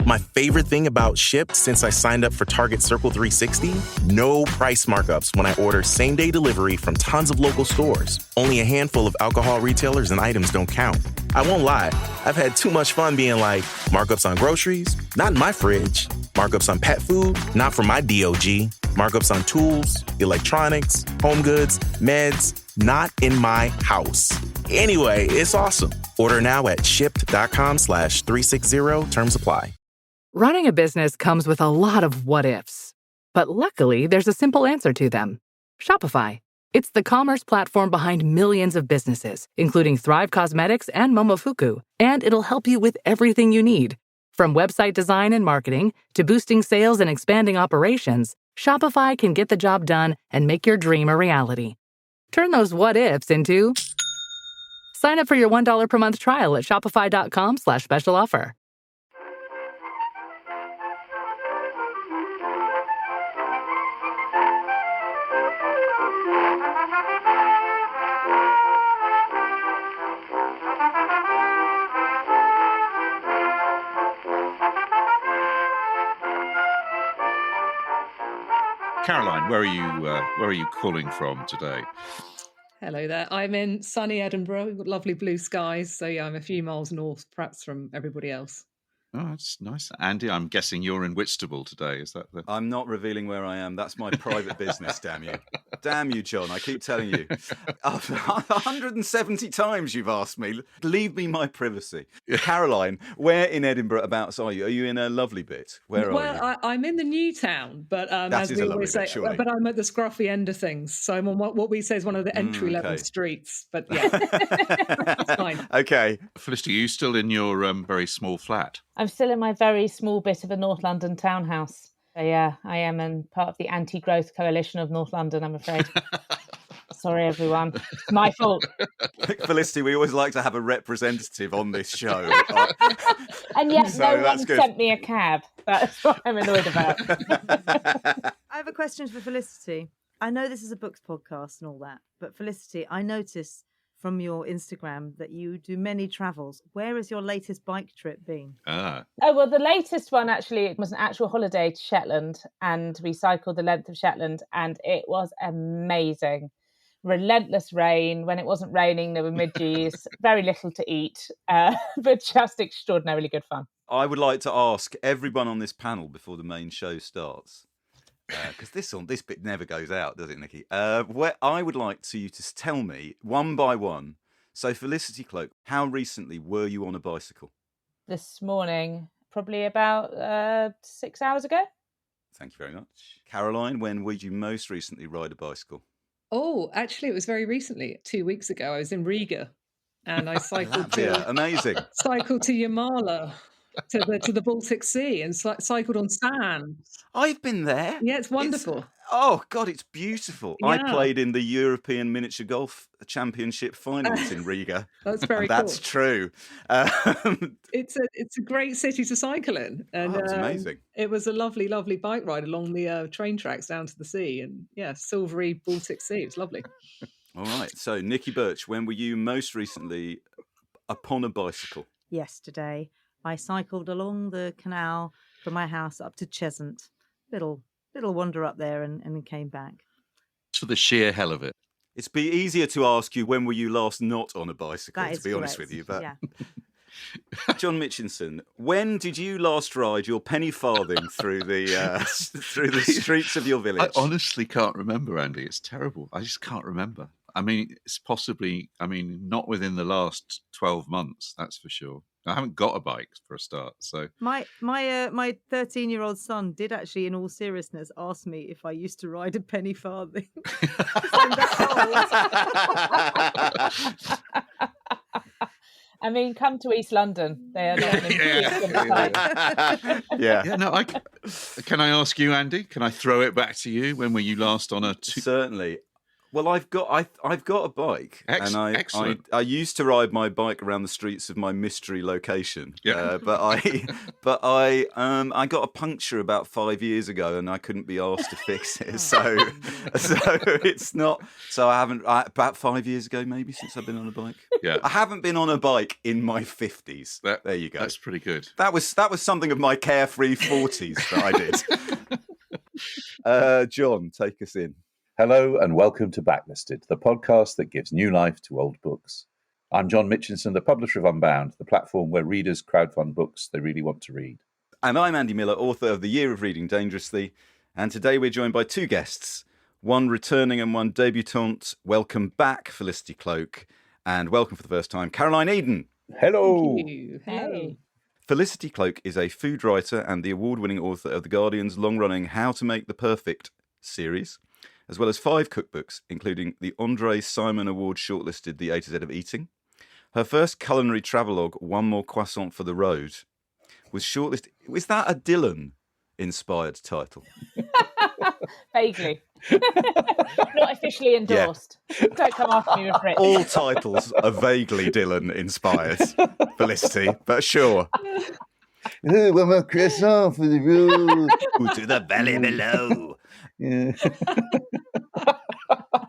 My favorite thing about Shipt since I signed up for Target Circle 360? No price markups when I order same-day delivery from tons of local stores. Only a handful of alcohol retailers and items don't count. I won't lie, I've had too much fun being like, markups on groceries? Not in my fridge. Markups on pet food? Not for my DOG. Markups on tools, electronics, home goods, meds? Not in my house. Anyway, it's awesome. Order now at shipt.com/360. Terms apply. Running a business comes with a lot of what-ifs. But luckily, there's a simple answer to them. Shopify. It's the commerce platform behind millions of businesses, including Thrive Cosmetics and Momofuku. And it'll help you with everything you need. From website design and marketing to boosting sales and expanding operations, Shopify can get the job done and make your dream a reality. Turn those what-ifs into... Sign up for your $1 per month trial at shopify.com/special offer. Caroline, where are you calling from today? Hello there. I'm in sunny Edinburgh. We've got lovely blue skies. So yeah, I'm a few miles north, perhaps, from everybody else. Oh, that's nice. Andy, I'm guessing you're in Whitstable today. Is that the... I'm not revealing where I am. That's my private business, damn you. Damn you, John. I keep telling you. 170 times you've asked me. Leave me my privacy. Caroline, where in Edinburgh abouts are you? Are you in a lovely bit? Where are you? Well, I'm in the new town, but as we always say, but I'm at the scruffy end of things. So I'm on what we say is one of the entry-level streets. But yeah, it's fine. Okay. Felicity, are you still in your very small flat? I'm still in my very small bit of a North London townhouse. So yeah, I am in part of the anti-growth coalition of North London, I'm afraid. Sorry, everyone. It's my fault. Felicity, we always like to have a representative on this show. And yet no one sent me a cab. That's what I'm annoyed about. I have a question for Felicity. I know this is a books podcast and all that, but Felicity, I noticed from your Instagram that you do many travels. Where has your latest bike trip been? Oh, well, the latest one actually was an actual holiday to Shetland, and we cycled the length of Shetland, and it was amazing. Relentless rain. When it wasn't raining, there were midges, very little to eat, but just extraordinarily good fun. I would like to ask everyone on this panel before the main show starts, because this bit never goes out, does it, Nikki? Where I would like you to tell me one by one. So, Felicity Cloak, how recently were you on a bicycle? This morning, probably about 6 hours ago. Thank you very much. Caroline, when would you most recently ride a bicycle? Oh, actually, it was very recently. 2 weeks ago, I was in Riga, and I cycled amazing. Cycled to Jamala. To the Baltic Sea and cycled on sand. I've been there. Yeah, it's wonderful. Oh, God, it's beautiful. Yeah. I played in the European Miniature Golf Championship finals in Riga. That's very cool. That's true. It's a great city to cycle in. And it's amazing. It was a lovely, lovely bike ride along the train tracks down to the sea. And yeah, silvery Baltic Sea. It was lovely. All right. So, Nikki Birch, when were you most recently upon a bicycle? Yesterday. I cycled along the canal from my house up to Cheshunt. Little wander up there and came back. For the sheer hell of it. It'd be easier to ask you when were you last not on a bicycle, to be honest with you. But yeah. John Mitchinson, when did you last ride your penny farthing through the streets of your village? I honestly can't remember, Andy. It's terrible. I just can't remember. I mean, it's possibly, not within the last 12 months, that's for sure. I haven't got a bike for a start, so my 13-year-old son did actually, in all seriousness, ask me if I used to ride a penny farthing. I mean, come to East London. They are yeah. No. Can I ask you, Andy? Can I throw it back to you? When were you last on a? Certainly. Well, I've got a bike, and I used to ride my bike around the streets of my mystery location. Yeah. But I got a puncture about 5 years ago, and I couldn't be asked to fix it. So it's not. So I haven't. About 5 years ago, maybe, since I've been on a bike. Yeah. I haven't been on a bike in my 50s. There you go. That's pretty good. That was something of my carefree 40s that I did. John, take us in. Hello and welcome to Backlisted, the podcast that gives new life to old books. I'm John Mitchinson, the publisher of Unbound, the platform where readers crowdfund books they really want to read. And I'm Andy Miller, author of The Year of Reading Dangerously. And today we're joined by two guests, one returning and one debutante. Welcome back, Felicity Cloak, and welcome for the first time, Caroline Eden. Hello. Thank you. Hello. Felicity Cloak is a food writer and the award-winning author of The Guardian's long-running How to Make the Perfect series, as well as 5 cookbooks, including the Andre Simon Award shortlisted The A to Z of Eating. Her first culinary travelogue, One More Croissant for the Road, was shortlisted. Was that a Dylan-inspired title? Vaguely. Not officially endorsed. Yeah. Don't come after me with Brit. All titles are vaguely Dylan-inspired, Felicity, but sure. One more croissant for the road. To the valley below. Yeah.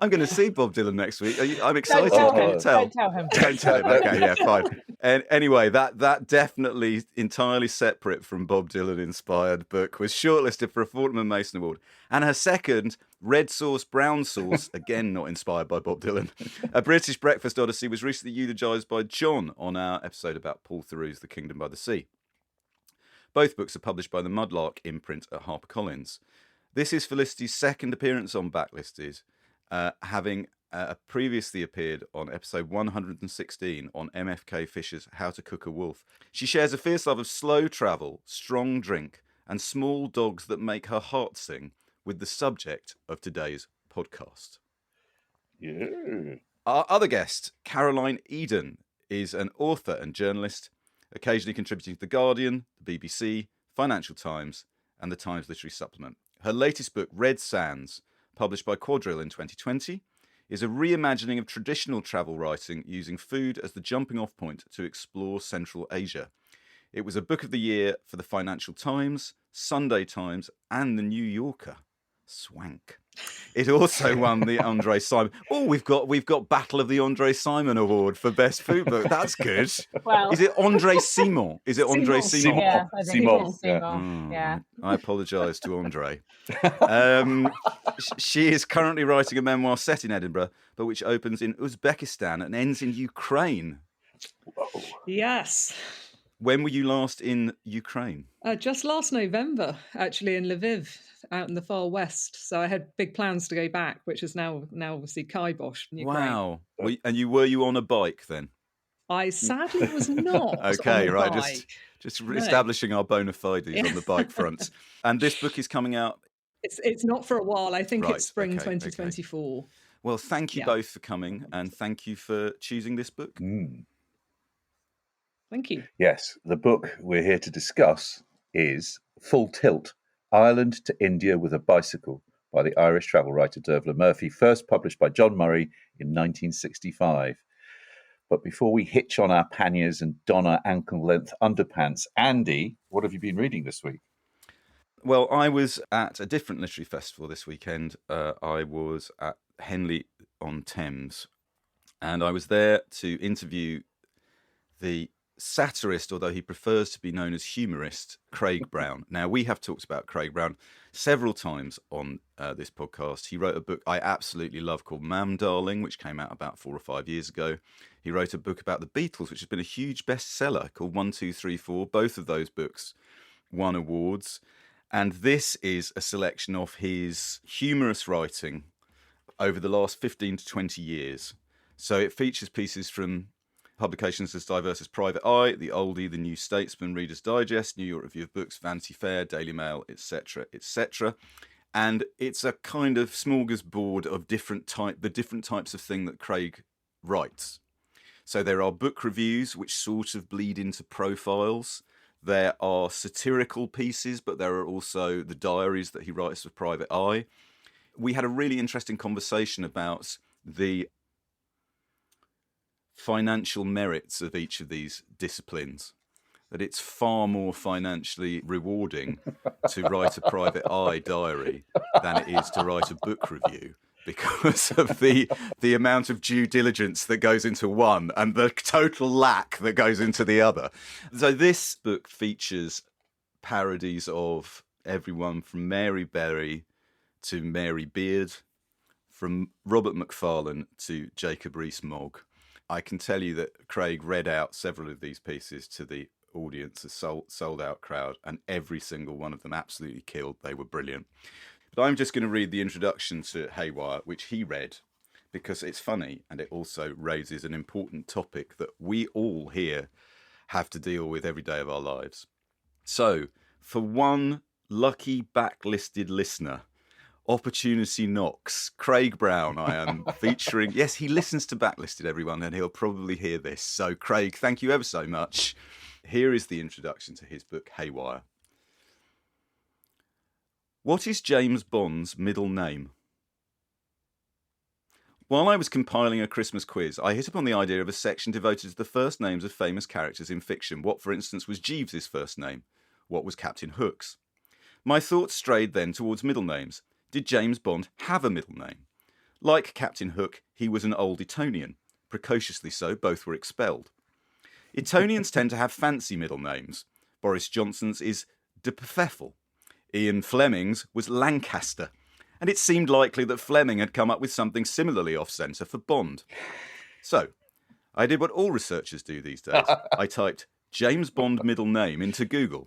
I'm going to see Bob Dylan next week. I'm excited. Don't tell him. Don't tell him. Okay, yeah, fine. And anyway, that definitely entirely separate from Bob Dylan inspired book was shortlisted for a Fortnum & Mason Award. And her second, Red Sauce, Brown Sauce, again not inspired by Bob Dylan, A British Breakfast Odyssey, was recently eulogised by John on our episode about Paul Theroux's The Kingdom by the Sea. Both books are published by the Mudlark imprint at HarperCollins. This is Felicity's second appearance on Backlisted, having previously appeared on episode 116 on MFK Fisher's How to Cook a Wolf. She shares a fierce love of slow travel, strong drink, and small dogs that make her heart sing with the subject of today's podcast. Yeah. Our other guest, Caroline Eden, is an author and journalist, occasionally contributing to The Guardian, the BBC, Financial Times, and the Times Literary Supplement. Her latest book, Red Sands, published by Quadrille in 2020, is a reimagining of traditional travel writing using food as the jumping-off point to explore Central Asia. It was a Book of the Year for the Financial Times, Sunday Times, and the New Yorker. Swank. It also won the Andre Simon. Oh, we've got Battle of the Andre Simon Award for Best Food Book. That's good. Well, is it Andre Simon? Is it Andre Simon? Yeah, I think it's Simon. Yeah. I apologise to Andre. She is currently writing a memoir set in Edinburgh, but which opens in Uzbekistan and ends in Ukraine. Whoa. Yes. When were you last in Ukraine? Just last November, actually, in Lviv, out in the far west. So I had big plans to go back, which is now obviously kibosh. Wow. And were you on a bike then? I sadly was not. Okay, on right. bike. Just establishing our bona fides on the bike front. And this book is coming out. It's not for a while. I think it's spring 2024. Okay. Well, thank you both for coming, and thank you for choosing this book. Thank you. Yes, the book we're here to discuss is Full Tilt, Ireland to India with a Bicycle by the Irish travel writer Dervla Murphy, first published by John Murray in 1965. But before we hitch on our panniers and don our ankle-length underpants, Andy, what have you been reading this week? Well, I was at a different literary festival this weekend. I was at Henley-on-Thames, and I was there to interview the satirist, although he prefers to be known as humorist, Craig Brown. Now, we have talked about Craig Brown several times on this podcast. He wrote a book I absolutely love called Mam Darling, which came out about 4 or 5 years ago. He wrote a book about the Beatles, which has been a huge bestseller, called 1, 2, 3, 4. Both of those books won awards. And this is a selection of his humorous writing over the last 15 to 20 years. So it features pieces from publications as diverse as Private Eye, The Oldie, The New Statesman, Reader's Digest, New York Review of Books, Vanity Fair, Daily Mail, etc., etc. And it's a kind of smorgasbord of the different types of thing that Craig writes. So there are book reviews which sort of bleed into profiles. There are satirical pieces, but there are also the diaries that he writes for Private Eye. we had a really interesting conversation about the financial merits of each of these disciplines, that it's far more financially rewarding to write a private eye diary than it is to write a book review, because of the amount of due diligence that goes into one and the total lack that goes into the other. So this book features parodies of everyone from Mary Berry to Mary Beard, from Robert Macfarlane to Jacob Rees-Mogg. I can tell you that Craig read out several of these pieces to the audience, a sold-out crowd, and every single one of them absolutely killed. They were brilliant. But I'm just going to read the introduction to Haywire, which he read, because it's funny and it also raises an important topic that we all here have to deal with every day of our lives. So, for one lucky backlisted listener, opportunity knocks. Craig Brown, I am featuring. Yes, he listens to Backlisted, everyone, and he'll probably hear this. So, Craig, thank you ever so much. Here is the introduction to his book, Haywire. What is James Bond's middle name? While I was compiling a Christmas quiz, I hit upon the idea of a section devoted to the first names of famous characters in fiction. What, for instance, was Jeeves's first name? What was Captain Hook's? My thoughts strayed then towards middle names. Did James Bond have a middle name? Like Captain Hook, he was an old Etonian. Precociously so, both were expelled. Etonians tend to have fancy middle names. Boris Johnson's is de Pfeffel. Ian Fleming's was Lancaster. And it seemed likely that Fleming had come up with something similarly off-centre for Bond. So, I did what all researchers do these days. I typed James Bond middle name into Google.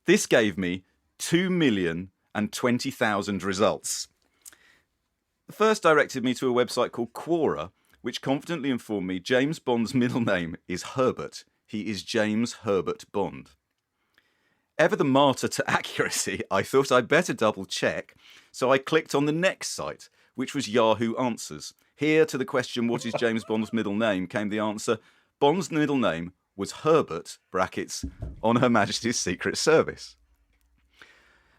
This gave me 2,020,000 results. The first directed me to a website called Quora, which confidently informed me James Bond's middle name is Herbert. He is James Herbert Bond. Ever the martyr to accuracy, I thought I'd better double check, so I clicked on the next site, which was Yahoo Answers. Here, to the question, what is James Bond's middle name, came the answer, Bond's middle name was Herbert, brackets, on Her Majesty's Secret Service.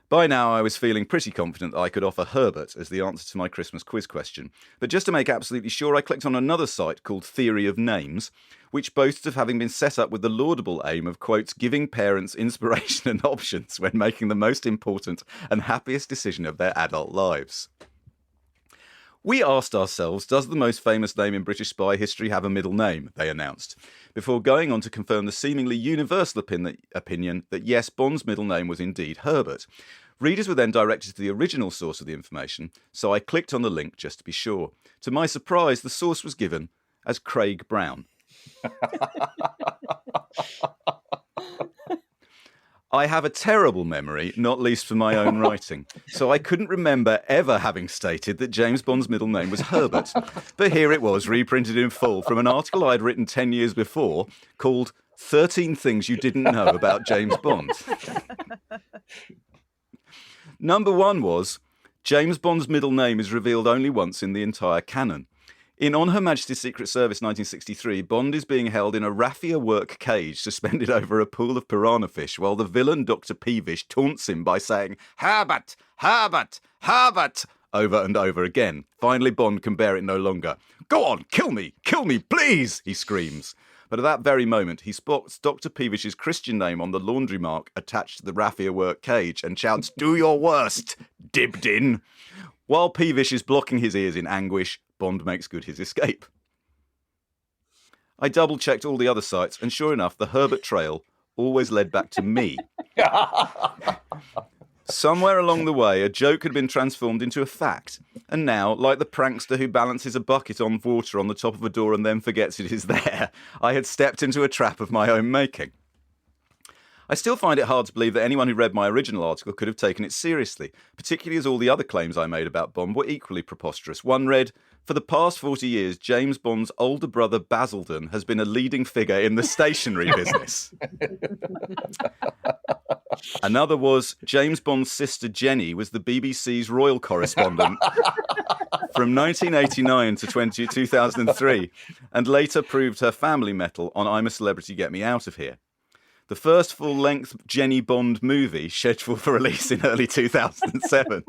By now, I was feeling pretty confident that I could offer Herbert as the answer to my Christmas quiz question. But just to make absolutely sure, I clicked on another site called Theory of Names, which boasts of having been set up with the laudable aim of, quote, giving parents inspiration and options when making the most important and happiest decision of their adult lives. We asked ourselves, does the most famous name in British spy history have a middle name? They announced, before going on to confirm the seemingly universal opinion that yes, Bond's middle name was indeed Herbert. Readers were then directed to the original source of the information, so I clicked on the link just to be sure. To my surprise, the source was given as Craig Brown. I have a terrible memory, not least for my own writing, so I couldn't remember ever having stated that James Bond's middle name was Herbert. But here it was, reprinted in full from an article I'd written 10 years before called 13 Things You Didn't Know About James Bond. Number 1 was, James Bond's middle name is revealed only once in the entire canon. In On Her Majesty's Secret Service 1963, Bond is being held in a raffia work cage suspended over a pool of piranha fish while the villain Dr. Peevish taunts him by saying, Herbert, Herbert, Herbert, over and over again. Finally, Bond can bear it no longer. Go on, kill me, please, he screams. But at that very moment, he spots Dr. Peevish's Christian name on the laundry mark attached to the raffia work cage and shouts, do your worst, Dibdin. While Peevish is blocking his ears in anguish, Bond makes good his escape. I double-checked all the other sites, and sure enough, the Herbert trail always led back to me. Somewhere along the way, a joke had been transformed into a fact, and now, like the prankster who balances a bucket on water on the top of a door and then forgets it is there, I had stepped into a trap of my own making. I still find it hard to believe that anyone who read my original article could have taken it seriously, particularly as all the other claims I made about Bond were equally preposterous. One read, for the past 40 years, James Bond's older brother Basildon has been a leading figure in the stationery business. Another was, James Bond's sister Jenny was the BBC's royal correspondent from 1989 to 2003, and later proved her family metal on I'm a Celebrity, Get Me Out of Here. The first full-length Jenny Bond movie, scheduled for release in early 2007,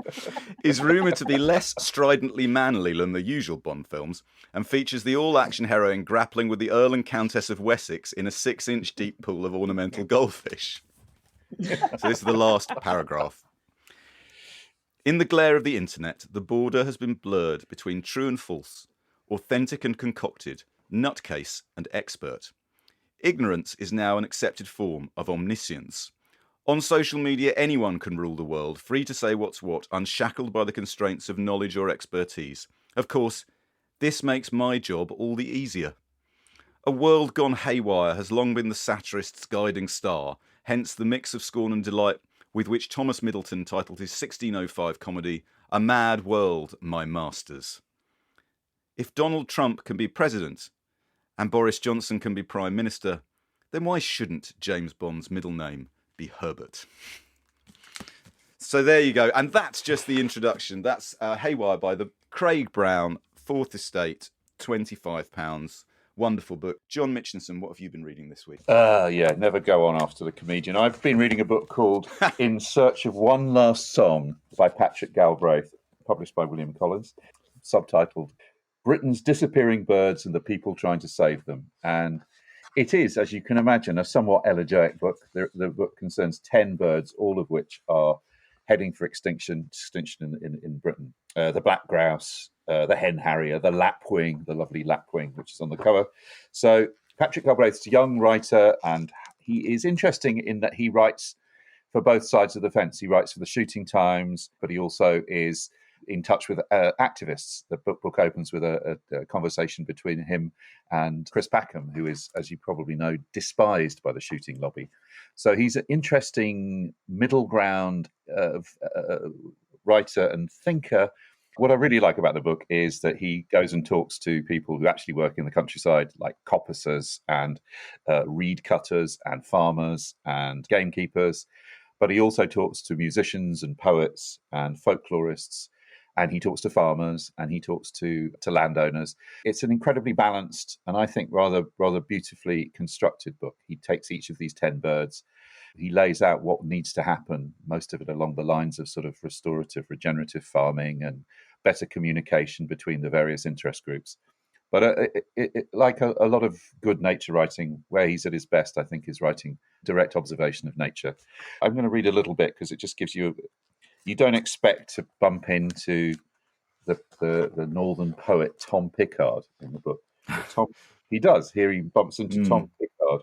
is rumoured to be less stridently manly than the usual Bond films and features the all-action heroine grappling with the Earl and Countess of Wessex in a 6-inch deep pool of ornamental goldfish. So this is the last paragraph. In the glare of the internet, the border has been blurred between true and false, authentic and concocted, nutcase and expert. Ignorance is now an accepted form of omniscience. On social media, anyone can rule the world, free to say what's what, unshackled by the constraints of knowledge or expertise. Of course, this makes my job all the easier. A world gone haywire has long been the satirist's guiding star, hence the mix of scorn and delight with which Thomas Middleton titled his 1605 comedy, A Mad World, My Masters. If Donald Trump can be president, and Boris Johnson can be Prime Minister, then why shouldn't James Bond's middle name be Herbert? So there you go. And that's just the introduction. That's Haywire by the Craig Brown, Fourth Estate, £25. Wonderful book. John Mitchinson, what have you been reading this week? Never go on after the comedian. I've been reading a book called In Search of One Last Song by Patrick Galbraith, published by William Collins, subtitled Britain's Disappearing Birds and the People Trying to Save Them. And it is, as you can imagine, a somewhat elegiac book. The book concerns 10 birds, all of which are heading for extinction in Britain. The black grouse, the hen harrier, the lapwing, the lovely lapwing, which is on the cover. So Patrick Galbraith's a young writer, and he is interesting in that he writes for both sides of the fence. He writes for the Shooting Times, but he also is in touch with activists. The book opens with a conversation between him and Chris Packham, who is, as you probably know, despised by the shooting lobby. So he's an interesting middle ground writer and thinker. What I really like about the book is that he goes and talks to people who actually work in the countryside, like coppicers and reed cutters and farmers and gamekeepers. But he also talks to musicians and poets and folklorists. And he talks to farmers and he talks to landowners. It's an incredibly balanced and I think rather beautifully constructed book. He takes each of these 10 birds. He lays out what needs to happen, most of it along the lines of sort of restorative, regenerative farming and better communication between the various interest groups. But like a lot of good nature writing, where he's at his best, I think, is writing direct observation of nature. I'm going to read a little bit because it just gives you... You don't expect to bump into the northern poet Tom Pickard in the book. He does. Here he bumps into Tom Pickard.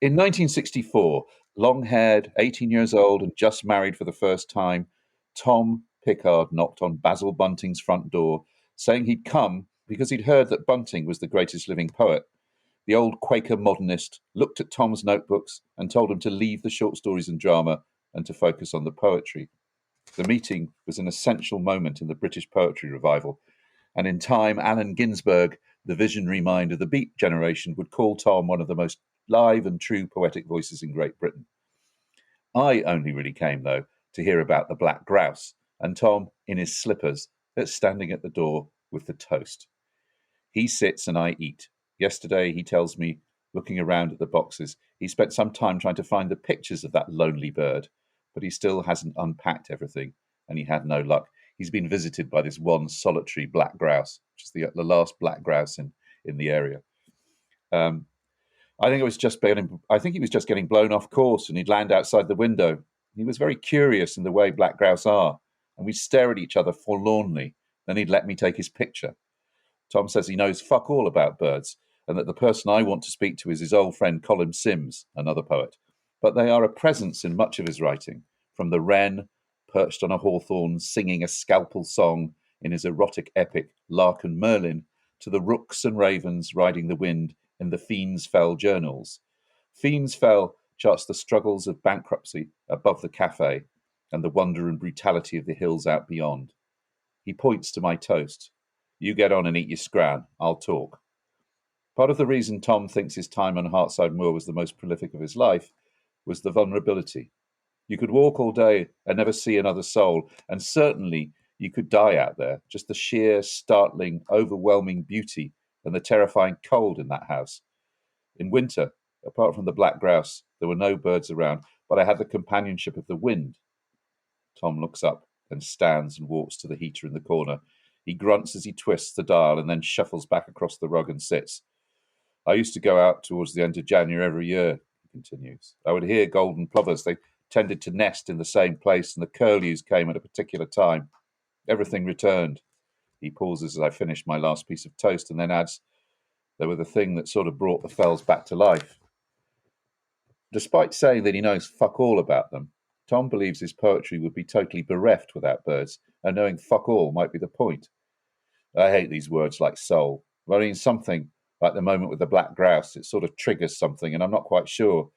In 1964, long-haired, 18 years old and just married for the first time, Tom Pickard knocked on Basil Bunting's front door, saying he'd come because he'd heard that Bunting was the greatest living poet. The old Quaker modernist looked at Tom's notebooks and told him to leave the short stories and drama and to focus on the poetry. The meeting was an essential moment in the British poetry revival, and in time, Allen Ginsberg, the visionary mind of the Beat generation, would call Tom one of the most live and true poetic voices in Great Britain. I only really came, though, to hear about the black grouse, and Tom, in his slippers, that's standing at the door with the toast. He sits and I eat. Yesterday, he tells me, looking around at the boxes, he spent some time trying to find the pictures of that lonely bird, but he still hasn't unpacked everything, and he had no luck. He's been visited by this one solitary black grouse, which is the last black grouse in the area. I think he was just getting blown off course, and he'd land outside the window. He was very curious in the way black grouse are, and we'd stare at each other forlornly. Then he'd let me take his picture. Tom says he knows fuck all about birds, and that the person I want to speak to is his old friend Colin Sims, another poet. But they are a presence in much of his writing, from the wren, perched on a hawthorn, singing a scalpel song in his erotic epic Lark and Merlin, to the rooks and ravens riding the wind in the Fiends Fell journals. Fiends Fell charts the struggles of bankruptcy above the cafe and the wonder and brutality of the hills out beyond. He points to my toast. You get on and eat your scran, I'll talk. Part of the reason Tom thinks his time on Hartside Moor was the most prolific of his life was the vulnerability. You could walk all day and never see another soul, and certainly you could die out there. Just the sheer, startling, overwhelming beauty and the terrifying cold in that house. In winter, Apart from the black grouse, there were no birds around, but I had the companionship of the wind. Tom looks up, then stands and walks to the heater in the corner. He grunts as he twists the dial and then shuffles back across the rug and sits. I used to go out towards the end of January every year, he continues. I would hear golden plovers. They tended to nest in the same place, and the curlews came at a particular time. Everything returned. He pauses as I finish my last piece of toast and then adds, they were the thing that sort of brought the fells back to life. Despite saying that he knows fuck all about them, Tom believes his poetry would be totally bereft without birds, and knowing fuck all might be the point. I hate these words like soul. But I mean something like the moment with the black grouse, it sort of triggers something, and I'm not quite sure.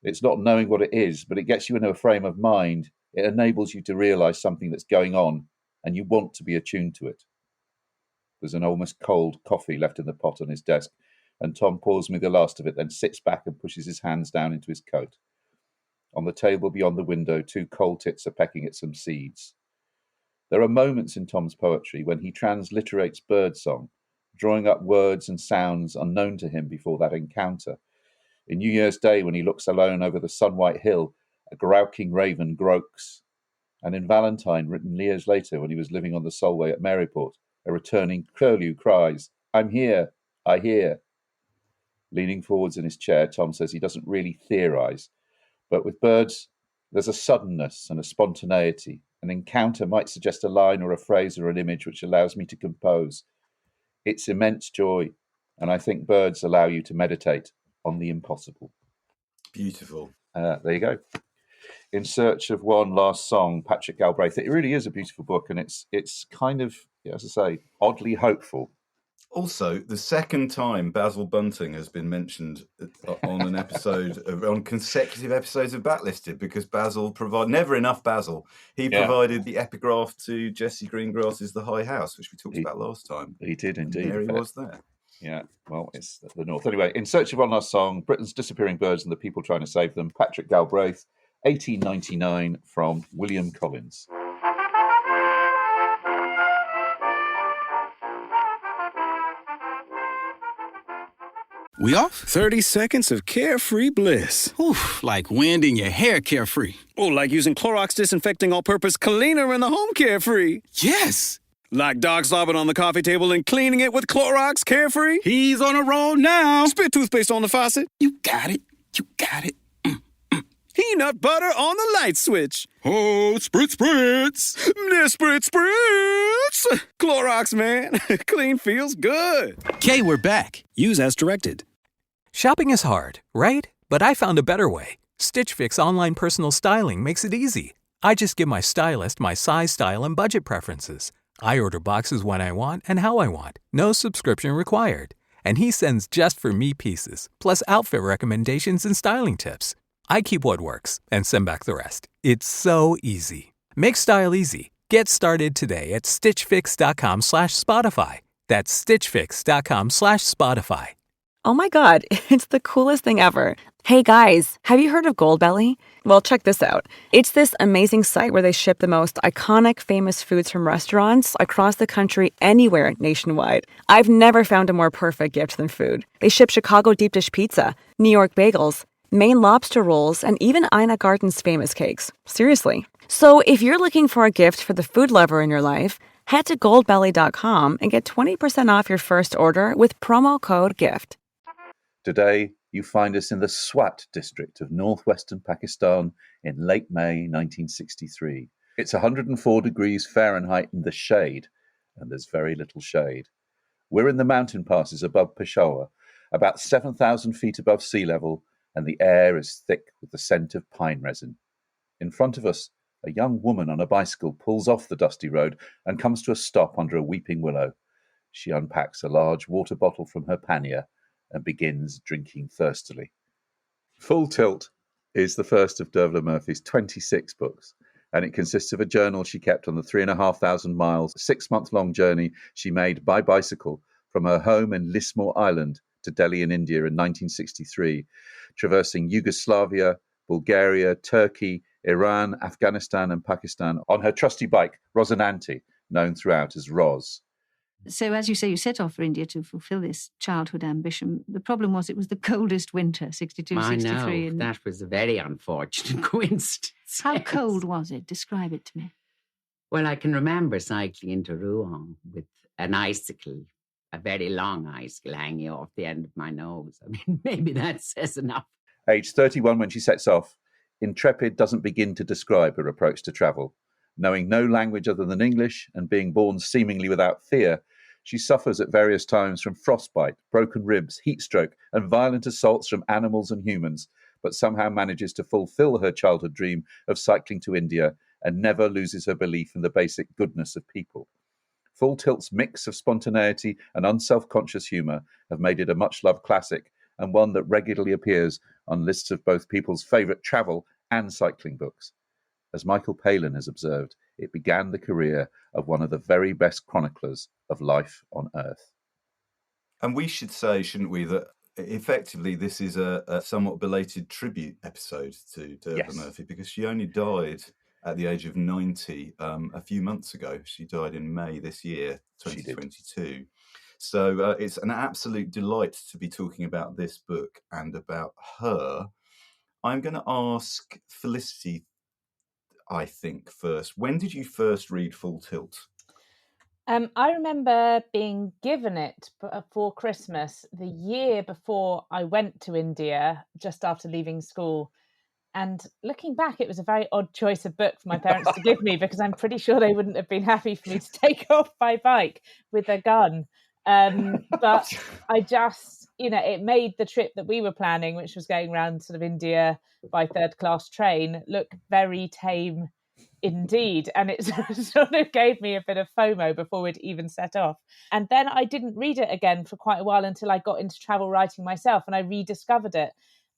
It's not knowing what it is, but it gets you into a frame of mind. It enables you to realise something that's going on, and you want to be attuned to it. There's an almost cold coffee left in the pot on his desk, and Tom pours me the last of it, then sits back and pushes his hands down into his coat. On the table beyond the window, 2 coal tits are pecking at some seeds. There are moments in Tom's poetry when he transliterates birdsong, drawing up words and sounds unknown to him before that encounter. In New Year's Day, when he looks alone over the sun-white hill, a grouking raven croaks. And in Valentine, written years later when he was living on the Solway at Maryport, a returning curlew cries, I'm here, I hear. Leaning forwards in his chair, Tom says he doesn't really theorise, but with birds, there's a suddenness and a spontaneity. An encounter might suggest a line or a phrase or an image which allows me to compose. It's immense joy, and I think birds allow you to meditate on the impossible. Beautiful. There you go. In Search of One Last Song, Patrick Galbraith. It really is a beautiful book, and it's kind of, as I say, oddly hopeful. Also, the second time Basil Bunting has been mentioned on an episode, on consecutive episodes of Backlisted, because Basil provided, never enough Basil, he provided the epigraph to Jesse Greengrass's The High House, which we talked about last time. He did indeed. And there he was there. Yeah, well, it's the north. Anyway, In Search of One Last Song, Britain's Disappearing Birds and the People Trying to Save Them, Patrick Galbraith, 1899, from William Collins. We off? 30 seconds of carefree bliss. Oof, like wind in your hair carefree. Oh, like using Clorox Disinfecting All-Purpose Cleaner in the home carefree. Yes. Like dog slobbing on the coffee table and cleaning it with Clorox Carefree. He's on a roll now. Spit toothpaste on the faucet. You got it. You got it. Peanut butter on the light switch. Oh, spritz, spritz. Spritz, spritz. Clorox, man. Clean feels good. Okay, we're back. Use as directed. Shopping is hard, right? But I found a better way. Stitch Fix online personal styling makes it easy. I just give my stylist my size, style, and budget preferences. I order boxes when I want and how I want. No subscription required. And he sends just for me pieces, plus outfit recommendations and styling tips. I keep what works and send back the rest. It's so easy. Make style easy. Get started today at stitchfix.com/Spotify. That's stitchfix.com/Spotify. Oh my God, it's the coolest thing ever. Hey guys, have you heard of Goldbelly? Well, check this out. It's this amazing site where they ship the most iconic famous foods from restaurants across the country, anywhere nationwide. I've never found a more perfect gift than food. They ship Chicago deep dish pizza, New York bagels, Maine lobster rolls, and even Ina Garten's famous cakes. Seriously. So if you're looking for a gift for the food lover in your life, head to goldbelly.com and get 20% off your first order with promo code GIFT. Today, you find us in the Swat district of northwestern Pakistan in late May 1963. It's 104 degrees Fahrenheit in the shade, and there's very little shade. We're in the mountain passes above Peshawar, about 7,000 feet above sea level, and the air is thick with the scent of pine resin. In front of us, a young woman on a bicycle pulls off the dusty road and comes to a stop under a weeping willow. She unpacks a large water bottle from her pannier and begins drinking thirstily. Full Tilt is the first of Dervla Murphy's 26 books, and it consists of a journal she kept on the 3,500 miles, 6-month-long journey she made by bicycle from her home in Lismore Island to Delhi in India in 1963, traversing Yugoslavia, Bulgaria, Turkey, Iran, Afghanistan and Pakistan on her trusty bike, Rosinante, known throughout as Roz. So, as you say, you set off for India to fulfill this childhood ambition. The problem was it was the coldest winter, 62, 63. I know, that was a very unfortunate coincidence. How cold was it? Describe it to me. Well, I can remember cycling into Rouen with an icicle, a very long icicle hanging off the end of my nose. I mean, maybe that says enough. Age 31 when she sets off, Intrepid doesn't begin to describe her approach to travel. Knowing no language other than English and being born seemingly without fear, she suffers at various times from frostbite, broken ribs, heat stroke, and violent assaults from animals and humans, but somehow manages to fulfill her childhood dream of cycling to India and never loses her belief in the basic goodness of people. Full Tilt's mix of spontaneity and unself-conscious humour have made it a much-loved classic and one that regularly appears on lists of both people's favourite travel and cycling books. As Michael Palin has observed, it began the career of one of the very best chroniclers of life on Earth. And we should say, shouldn't we, that effectively this is a somewhat belated tribute episode to Dervla Murphy, because she only died at the age of 90 a few months ago. She died in May this year, 2022. So it's an absolute delight to be talking about this book and about her. I'm going to ask Felicity, I think, first. When did you first read Full Tilt? I remember being given it for Christmas the year before I went to India, just after leaving school. And looking back, it was a very odd choice of book for my parents to give me, because I'm pretty sure they wouldn't have been happy for me to take off my bike with a gun. But I just, it made the trip that we were planning, which was going around sort of India by third-class train, look very tame indeed. And it sort of gave me a bit of FOMO before we'd even set off. And then I didn't read it again for quite a while until I got into travel writing myself, and I rediscovered it.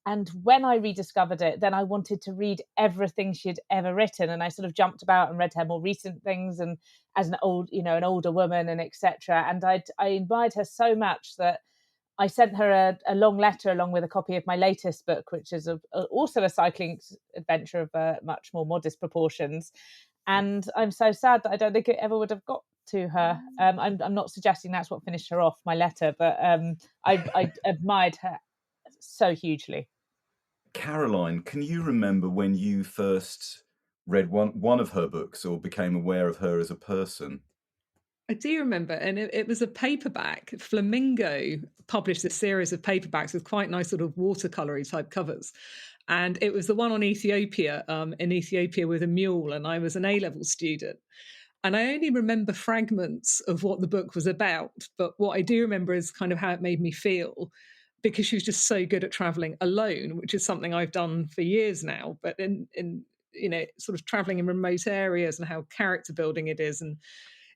And when I rediscovered it, then I wanted to read everything she'd ever written. And I sort of jumped about and read her more recent things, and as an older woman, and etc. And I admired her so much that I sent her a long letter along with a copy of my latest book, which is also a cycling adventure of much more modest proportions. And I'm so sad that I don't think it ever would have got to her. I'm not suggesting that's what finished her off, my letter, but I admired her so hugely. Caroline, can you remember when you first read one of her books or became aware of her as a person? I do remember, and it was a paperback. Flamingo published a series of paperbacks with quite nice sort of watercolory type covers. And it was the one on Ethiopia, in Ethiopia with a mule, and I was an A-level student. And I only remember fragments of what the book was about, but what I do remember is kind of how it made me feel, because she was just so good at traveling alone, which is something I've done for years now, but in sort of traveling in remote areas and how character building it is. And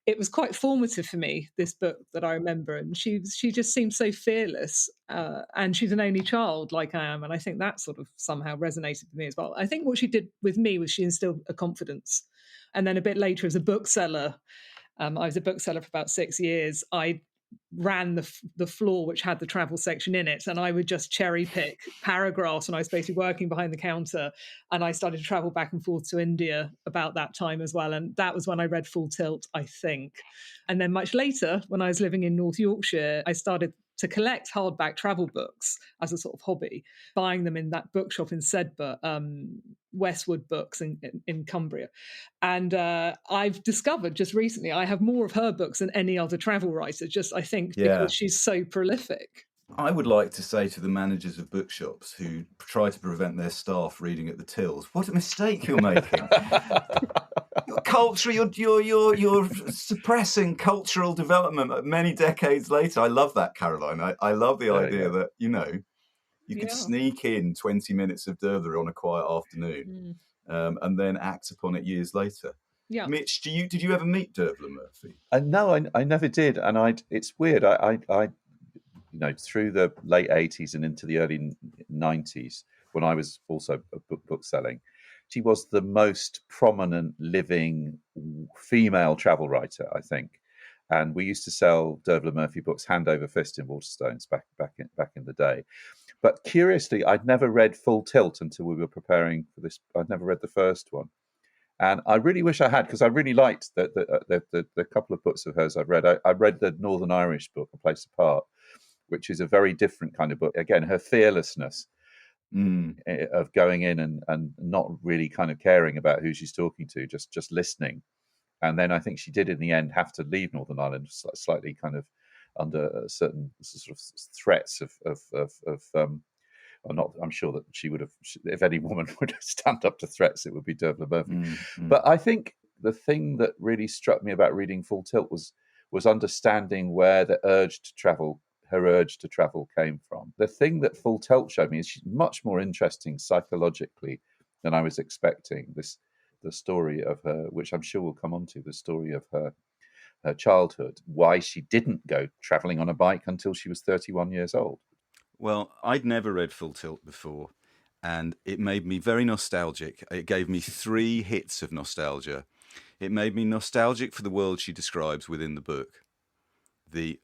it was quite formative for me, this book that I remember. And she just seemed so fearless, and she's an only child like I am. And I think that sort of somehow resonated with me as well. I think what she did with me was she instilled a confidence. And then a bit later as a bookseller, I was a bookseller for about 6 years. I ran the floor which had the travel section in it, and I would just cherry pick paragraphs when I was basically working behind the counter. And I started to travel back and forth to India about that time as well, and that was when I read Full Tilt, I think. And then much later, when I was living in North Yorkshire, I started to collect hardback travel books as a sort of hobby, buying them in that bookshop in Sedbergh, Westwood Books in Cumbria. And I've discovered just recently I have more of her books than any other travel writer, just I think because she's so prolific. I would like to say to the managers of bookshops who try to prevent their staff reading at the tills, what a mistake you're making. You're suppressing cultural development many decades later. I love that, Caroline. I love the idea that, you could sneak in 20 minutes of Dervla on a quiet afternoon and then act upon it years later. Yeah. Mitch, did you ever meet Dervla Murphy? No, I never did. And it's weird. I through the late 80s and into the early 90s, when I was also book selling, she was the most prominent living female travel writer, I think. And we used to sell Dervla Murphy books hand over fist in Waterstones back in the day. But curiously, I'd never read Full Tilt until we were preparing for this. I'd never read the first one. And I really wish I had, because I really liked the couple of books of hers I've read. I read the Northern Irish book, A Place Apart, which is a very different kind of book. Again, her fearlessness of going in and not really kind of caring about who she's talking to, just listening. And then I think she did in the end have to leave Northern Ireland slightly kind of under certain sort of threats of or not. I'm sure that she would have, if any woman would stand up to threats, it would be Dervla Murphy. But I think the thing that really struck me about reading Full Tilt was understanding where her urge to travel came from. The thing that Full Tilt showed me is she's much more interesting psychologically than I was expecting. The story of her, which I'm sure we'll come on to, the story of her childhood, why she didn't go travelling on a bike until she was 31 years old. Well, I'd never read Full Tilt before, and it made me very nostalgic. It gave me 3 hits of nostalgia. It made me nostalgic for the world she describes within the book.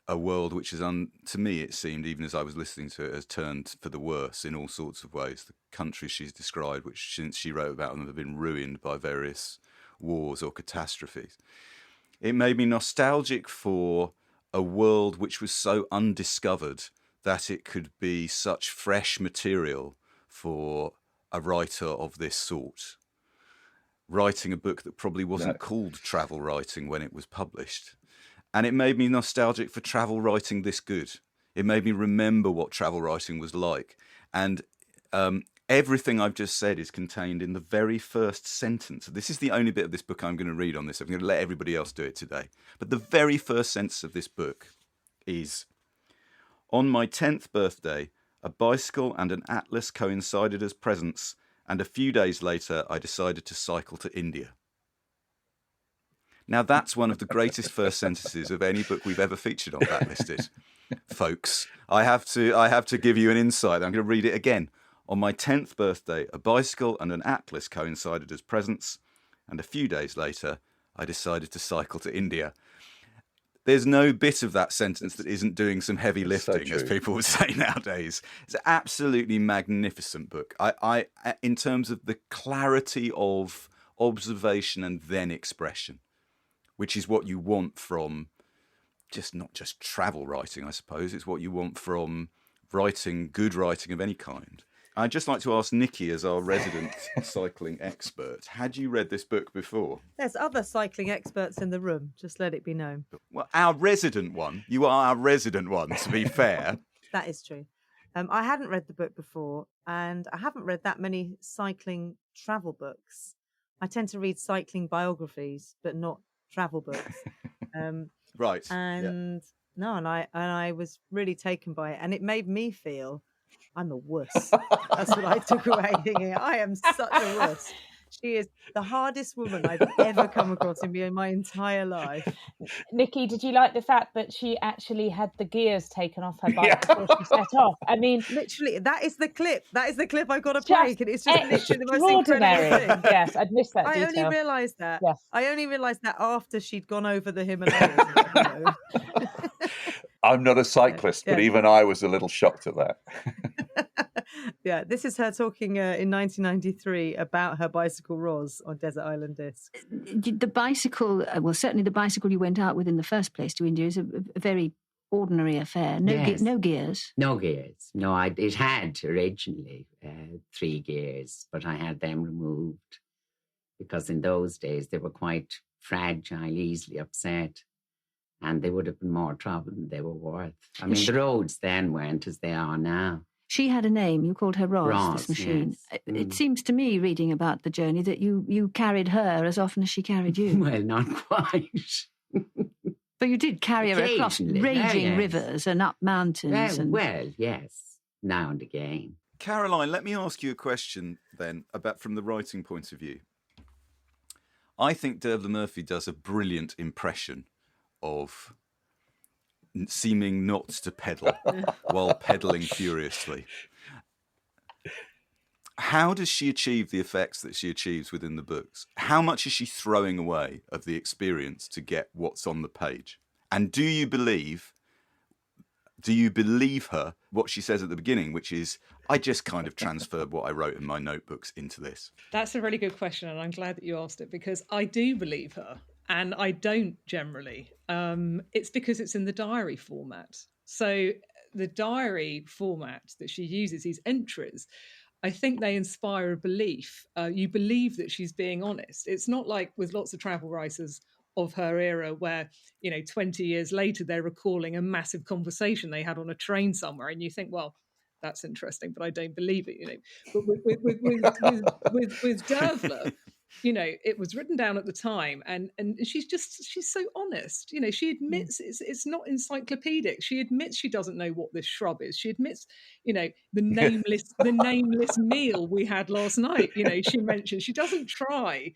A world which is, to me, it seemed, even as I was listening to it, has turned for the worse in all sorts of ways. The countries she's described, which since she wrote about them, have been ruined by various wars or catastrophes. It made me nostalgic for a world which was so undiscovered that it could be such fresh material for a writer of this sort. Writing a book that probably wasn't called travel writing when it was published. And it made me nostalgic for travel writing this good. It made me remember what travel writing was like. And everything I've just said is contained in the very first sentence. This is the only bit of this book I'm going to read on this. I'm going to let everybody else do it today. But the very first sentence of this book is, on my 10th birthday, a bicycle and an atlas coincided as presents, and a few days later, I decided to cycle to India. Now, that's one of the greatest first sentences of any book we've ever featured on Backlisted. Folks, I have to give you an insight. I'm going to read it again. On my 10th birthday, a bicycle and an atlas coincided as presents, and a few days later, I decided to cycle to India. There's no bit of that sentence that isn't doing some heavy lifting, as people would say nowadays. It's an absolutely magnificent book. I in terms of the clarity of observation and then expression, which is what you want from not just travel writing, I suppose. It's what you want from good writing of any kind. I'd just like to ask Nikki, as our resident cycling expert, had you read this book before? There's other cycling experts in the room, just let it be known. Well, our resident one. You are our resident one, to be fair. That is true. I hadn't read the book before, and I haven't read that many cycling travel books. I tend to read cycling biographies, but not travel books. Right. And I was really taken by it, and it made me feel I'm a wuss. That's what I took away, thinking I am such a wuss. She is the hardest woman I've ever come across in my entire life. Nikki, did you like the fact that she actually had the gears taken off her bike before she set off? I mean, literally, that is the clip. I've got to play. It's just literally the most extraordinary. incredible thing. Yes, I'd missed that detail. I only realised that. Yes. I only realised that after she'd gone over the Himalayas. I'm not a cyclist, but even I was a little shocked at that. Yeah, this is her talking in 1993 about her bicycle Roz on Desert Island Discs. The bicycle, certainly the bicycle you went out with in the first place to India is a very ordinary affair. No gears. No gears. No, it had originally 3 gears, but I had them removed because in those days they were quite fragile, easily upset. And they would have been more trouble than they were worth. I mean, the roads then weren't as they are now. She had a name. You called her Roz, this machine. Yes. It seems to me, reading about the journey, that you carried her as often as she carried you. Well, not quite. But you did carry her across raging rivers and up mountains. Well, yes, now and again. Caroline, let me ask you a question then, about from the writing point of view. I think Dervla Murphy does a brilliant impression of seeming not to pedal while pedaling furiously. How does she achieve the effects that she achieves within the books? How much is she throwing away of the experience to get what's on the page? And do you believe Do you believe her, what she says at the beginning, which is, I just kind of transferred what I wrote in my notebooks into this? That's a really good question, and I'm glad that you asked it, because I do believe her, and I don't generally. It's because it's in the diary format. So the diary format that she uses, these entries, I think they inspire a belief. You believe that she's being honest. It's not like with lots of travel writers of her era where, 20 years later, they're recalling a massive conversation they had on a train somewhere. And you think, well, that's interesting, but I don't believe it, But with Dervla, it was written down at the time, and she's so honest. She admits it's not encyclopedic. She admits she doesn't know what this shrub is. She admits, the nameless meal we had last night. She mentioned she doesn't try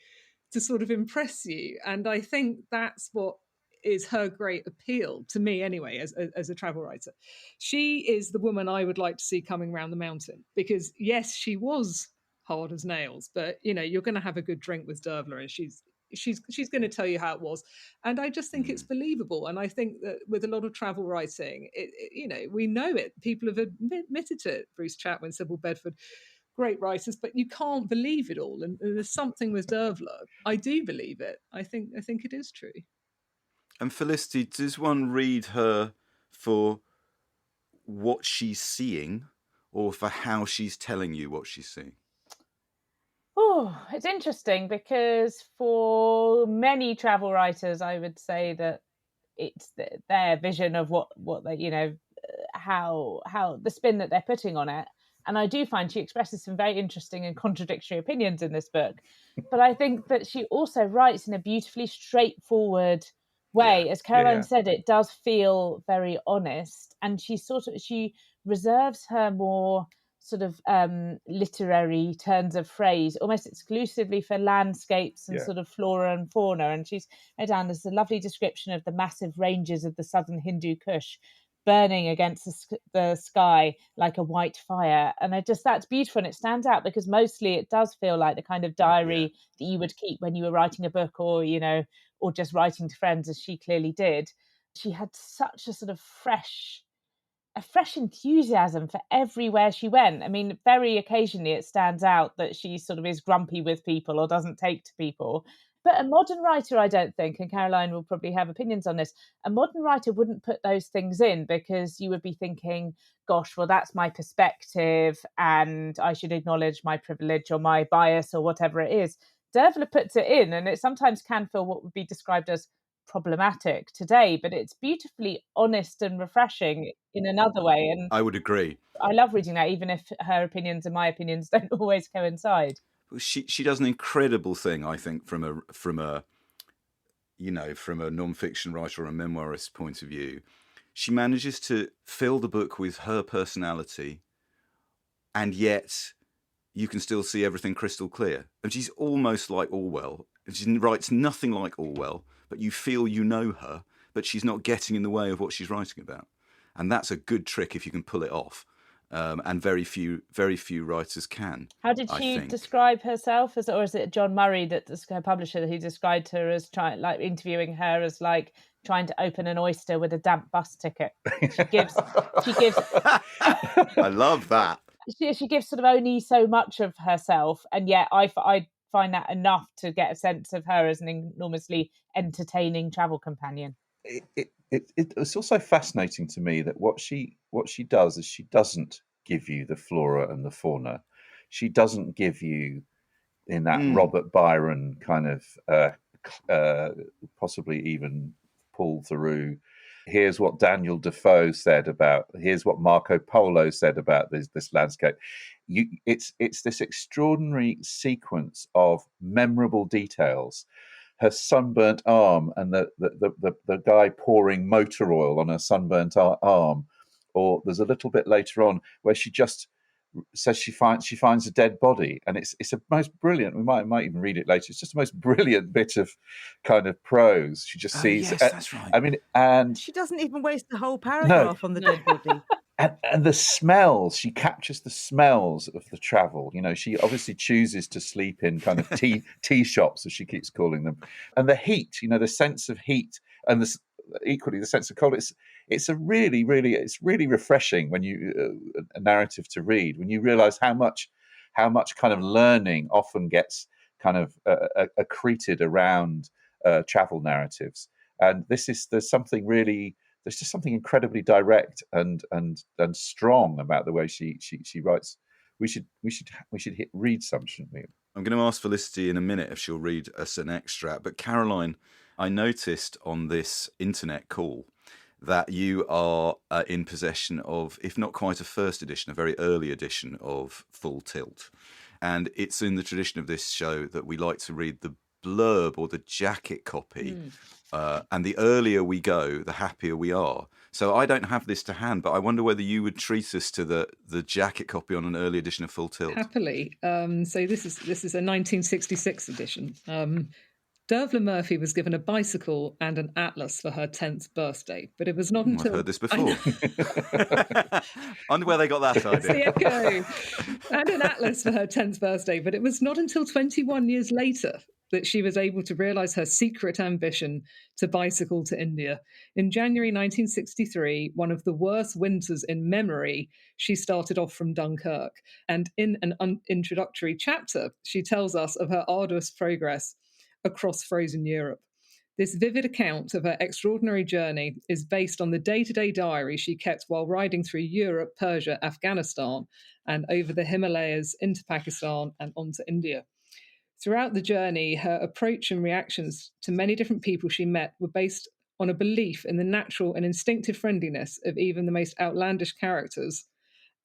to sort of impress you, and I think that's what is her great appeal to me anyway as a travel writer. She is the woman I would like to see coming round the mountain, because yes, she was hard as nails, but you're going to have a good drink with Dervla, and she's going to tell you how it was, and I just think it's believable. And I think that with a lot of travel writing, we know it. People have admitted to it. Bruce Chatwin, Sybil Bedford, great writers, but you can't believe it all. And there's something with Dervla. I do believe it. I think it is true. And Felicity, does one read her for what she's seeing, or for how she's telling you what she's seeing? Oh, it's interesting, because for many travel writers, I would say that it's their vision of what they, how the spin that they're putting on it. And I do find she expresses some very interesting and contradictory opinions in this book. But I think that she also writes in a beautifully straightforward way. As Caroline said, it does feel very honest. And she reserves her more sort of literary turns of phrase almost exclusively for landscapes and sort of flora and fauna. And she's made down there's a lovely description of the massive ranges of the southern Hindu Kush burning against the sky like a white fire. And that's beautiful, and it stands out because mostly it does feel like the kind of diary that you would keep when you were writing a book, or or just writing to friends, as she clearly did. She had such a sort of fresh enthusiasm for everywhere she went. I mean, very occasionally it stands out that she sort of is grumpy with people or doesn't take to people. But a modern writer, I don't think, and Caroline will probably have opinions on this, a modern writer wouldn't put those things in, because you would be thinking, gosh, well, that's my perspective and I should acknowledge my privilege or my bias or whatever it is. Dervla puts it in, and it sometimes can feel what would be described as problematic today, but it's beautifully honest and refreshing in another way. And I would agree. I love reading that, even if her opinions and my opinions don't always coincide. She does an incredible thing, I think, from a non-fiction writer or a memoirist point of view. She manages to fill the book with her personality, and yet you can still see everything crystal clear. And she's almost like Orwell. She writes nothing like Orwell, but you feel you know her, but she's not getting in the way of what she's writing about. And that's a good trick if you can pull it off. And very few writers can. How did she describe herself? Or is it John Murray, that's her publisher, who described her as interviewing her as like trying to open an oyster with a damp bus ticket? She gives. I love that. She gives sort of only so much of herself, and yet I find that enough to get a sense of her as an enormously entertaining travel companion. It's also fascinating to me that what she does is she doesn't give you the flora and the fauna. She doesn't give you, in that Robert Byron kind of possibly even Paul Theroux, here's what Daniel Defoe said about, here's what Marco Polo said about this landscape. It's this extraordinary sequence of memorable details. Her sunburnt arm and the guy pouring motor oil on her sunburnt arm, or there's a little bit later on where she just says she finds a dead body, and it's a most brilliant. We might even read it later. It's just the most brilliant bit of kind of prose. She just sees. Yes, that's right. I mean, and she doesn't even waste the whole paragraph on the dead body. And the smells, she captures the smells of the travel. She obviously chooses to sleep in kind of tea shops, as she keeps calling them. And the heat, the sense of heat, and equally the sense of cold. it's really refreshing when you a narrative to read when you realise how much kind of learning often gets kind of accreted around travel narratives. And there's just something incredibly direct and strong about the way she writes. We should read some, shouldn't we? I'm going to ask Felicity in a minute if she'll read us an extract. But Caroline, I noticed on this internet call that you are in possession of, if not quite a first edition, a very early edition of Full Tilt. And it's in the tradition of this show that we like to read the blurb or the jacket copy. And the earlier we go, the happier we are. So I don't have this to hand, but I wonder whether you would treat us to the jacket copy on an early edition of Full Tilt. Happily. So this is a 1966 edition. Dervla Murphy was given a bicycle and an atlas for her 10th birthday, but it was not until... I've heard this before. I wonder where they got that idea. The echo. And an atlas for her 10th birthday, but it was not until 21 years later that she was able to realise her secret ambition to bicycle to India. In January 1963, one of the worst winters in memory, she started off from Dunkirk. And in an introductory chapter, she tells us of her arduous progress across frozen Europe. This vivid account of her extraordinary journey is based on the day-to-day diary she kept while riding through Europe, Persia, Afghanistan, and over the Himalayas into Pakistan and onto India. Throughout the journey, her approach and reactions to many different people she met were based on a belief in the natural and instinctive friendliness of even the most outlandish characters,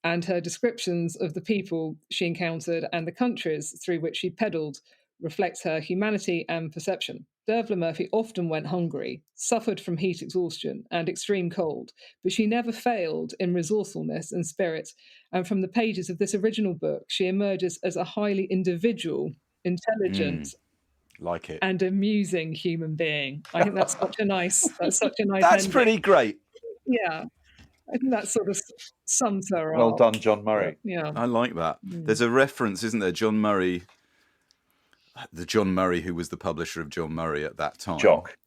and her descriptions of the people she encountered and the countries through which she pedalled reflects her humanity and perception. Dervla Murphy often went hungry, suffered from heat exhaustion and extreme cold, but she never failed in resourcefulness and spirit. And from the pages of this original book, she emerges as a highly individual, intelligent, like it, and amusing human being. I think that's such a nice. That's ending. Pretty great. Yeah, I think that sort of sums her up. Well done, John Murray. Yeah, I like that. There's a reference, isn't there? John Murray. The John Murray who was the publisher of John Murray at that time. Jock.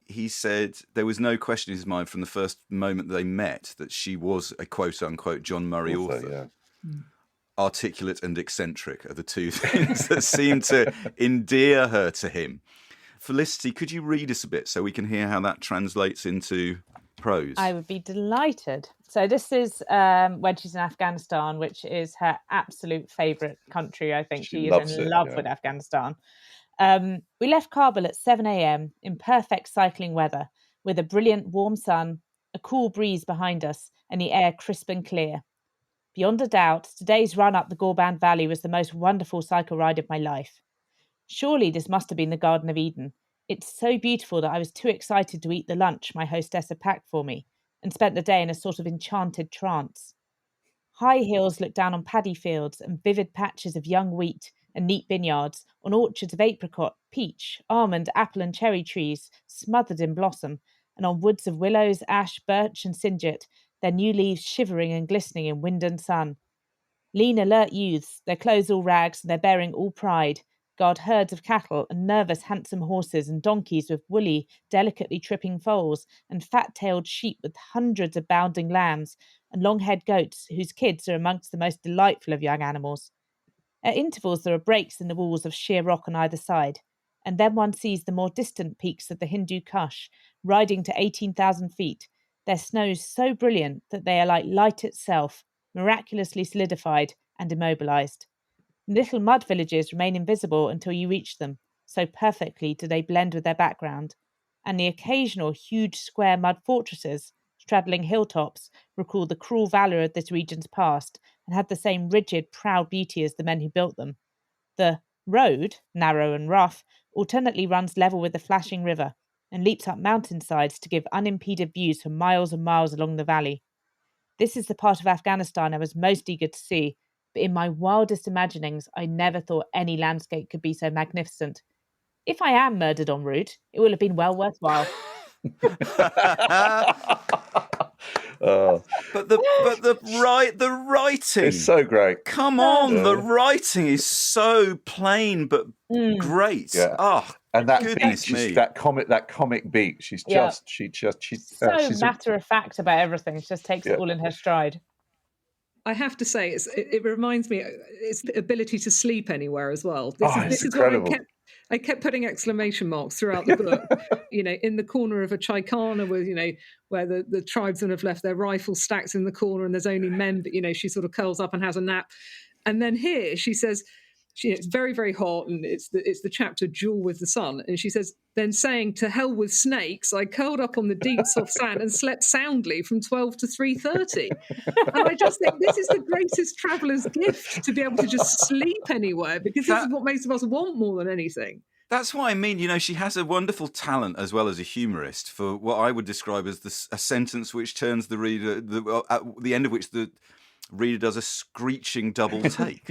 He said there was no question in his mind from the first moment they met that she was a quote-unquote John Murray author. Yeah. Articulate and eccentric are the two things that seem to endear her to him. Felicity, could you read us a bit so we can hear how that translates into prose? I would be delighted. So this is when she's in Afghanistan, which is her absolute favourite country, I think. She is in love with Afghanistan. We left Kabul at 7 a.m. in perfect cycling weather, with a brilliant warm sun, a cool breeze behind us, and the air crisp and clear. Beyond a doubt, today's run up the Gorband Valley was the most wonderful cycle ride of my life. Surely this must have been the Garden of Eden. It's so beautiful that I was too excited to eat the lunch my hostess had packed for me, and spent the day in a sort of enchanted trance. High hills look down on paddy fields and vivid patches of young wheat and neat vineyards, on orchards of apricot, peach, almond, apple and cherry trees smothered in blossom, and on woods of willows, ash, birch and sinjit, their new leaves shivering and glistening in wind and sun. Lean, alert youths, their clothes all rags and their bearing all pride, guard herds of cattle and nervous, handsome horses and donkeys with woolly, delicately tripping foals and fat-tailed sheep with hundreds of bounding lambs and long-haired goats whose kids are amongst the most delightful of young animals. At intervals there are breaks in the walls of sheer rock on either side, and then one sees the more distant peaks of the Hindu Kush, riding to 18,000 feet, their snows so brilliant that they are like light itself, miraculously solidified and immobilized. Little mud villages remain invisible until you reach them, so perfectly do they blend with their background, and the occasional huge square mud fortresses, straddling hilltops, recall the cruel valour of this region's past, and had the same rigid, proud beauty as the men who built them. The road, narrow and rough, alternately runs level with the flashing river, and leaps up mountainsides to give unimpeded views for miles and miles along the valley. This is the part of Afghanistan I was most eager to see, but in my wildest imaginings I never thought any landscape could be so magnificent. If I am murdered en route, it will have been well worthwhile. But the writing, it's so great. Come on, the writing is so plain but great. Yeah. Oh, and that goodness beat, me. that comic beat. She's so matter of fact about everything. She just takes it all in her stride. I have to say, it reminds me, it's the ability to sleep anywhere as well. This is incredible. why I kept putting exclamation marks throughout the book. In the corner of a Chaikana where the tribesmen have left their rifles stacked in the corner and there's only men, but she sort of curls up and has a nap. And then here she says, it's very, very hot, and it's the chapter Duel with the Sun. And she says, then saying, to hell with snakes, I curled up on the deep, soft sand and slept soundly from 12 to 3:30. And I just think this is the greatest traveller's gift, to be able to just sleep anywhere, because this is what most of us want more than anything. That's what I mean. She has a wonderful talent as well as a humorist for what I would describe as a sentence which turns the reader, at the end of which the reader does a screeching double take.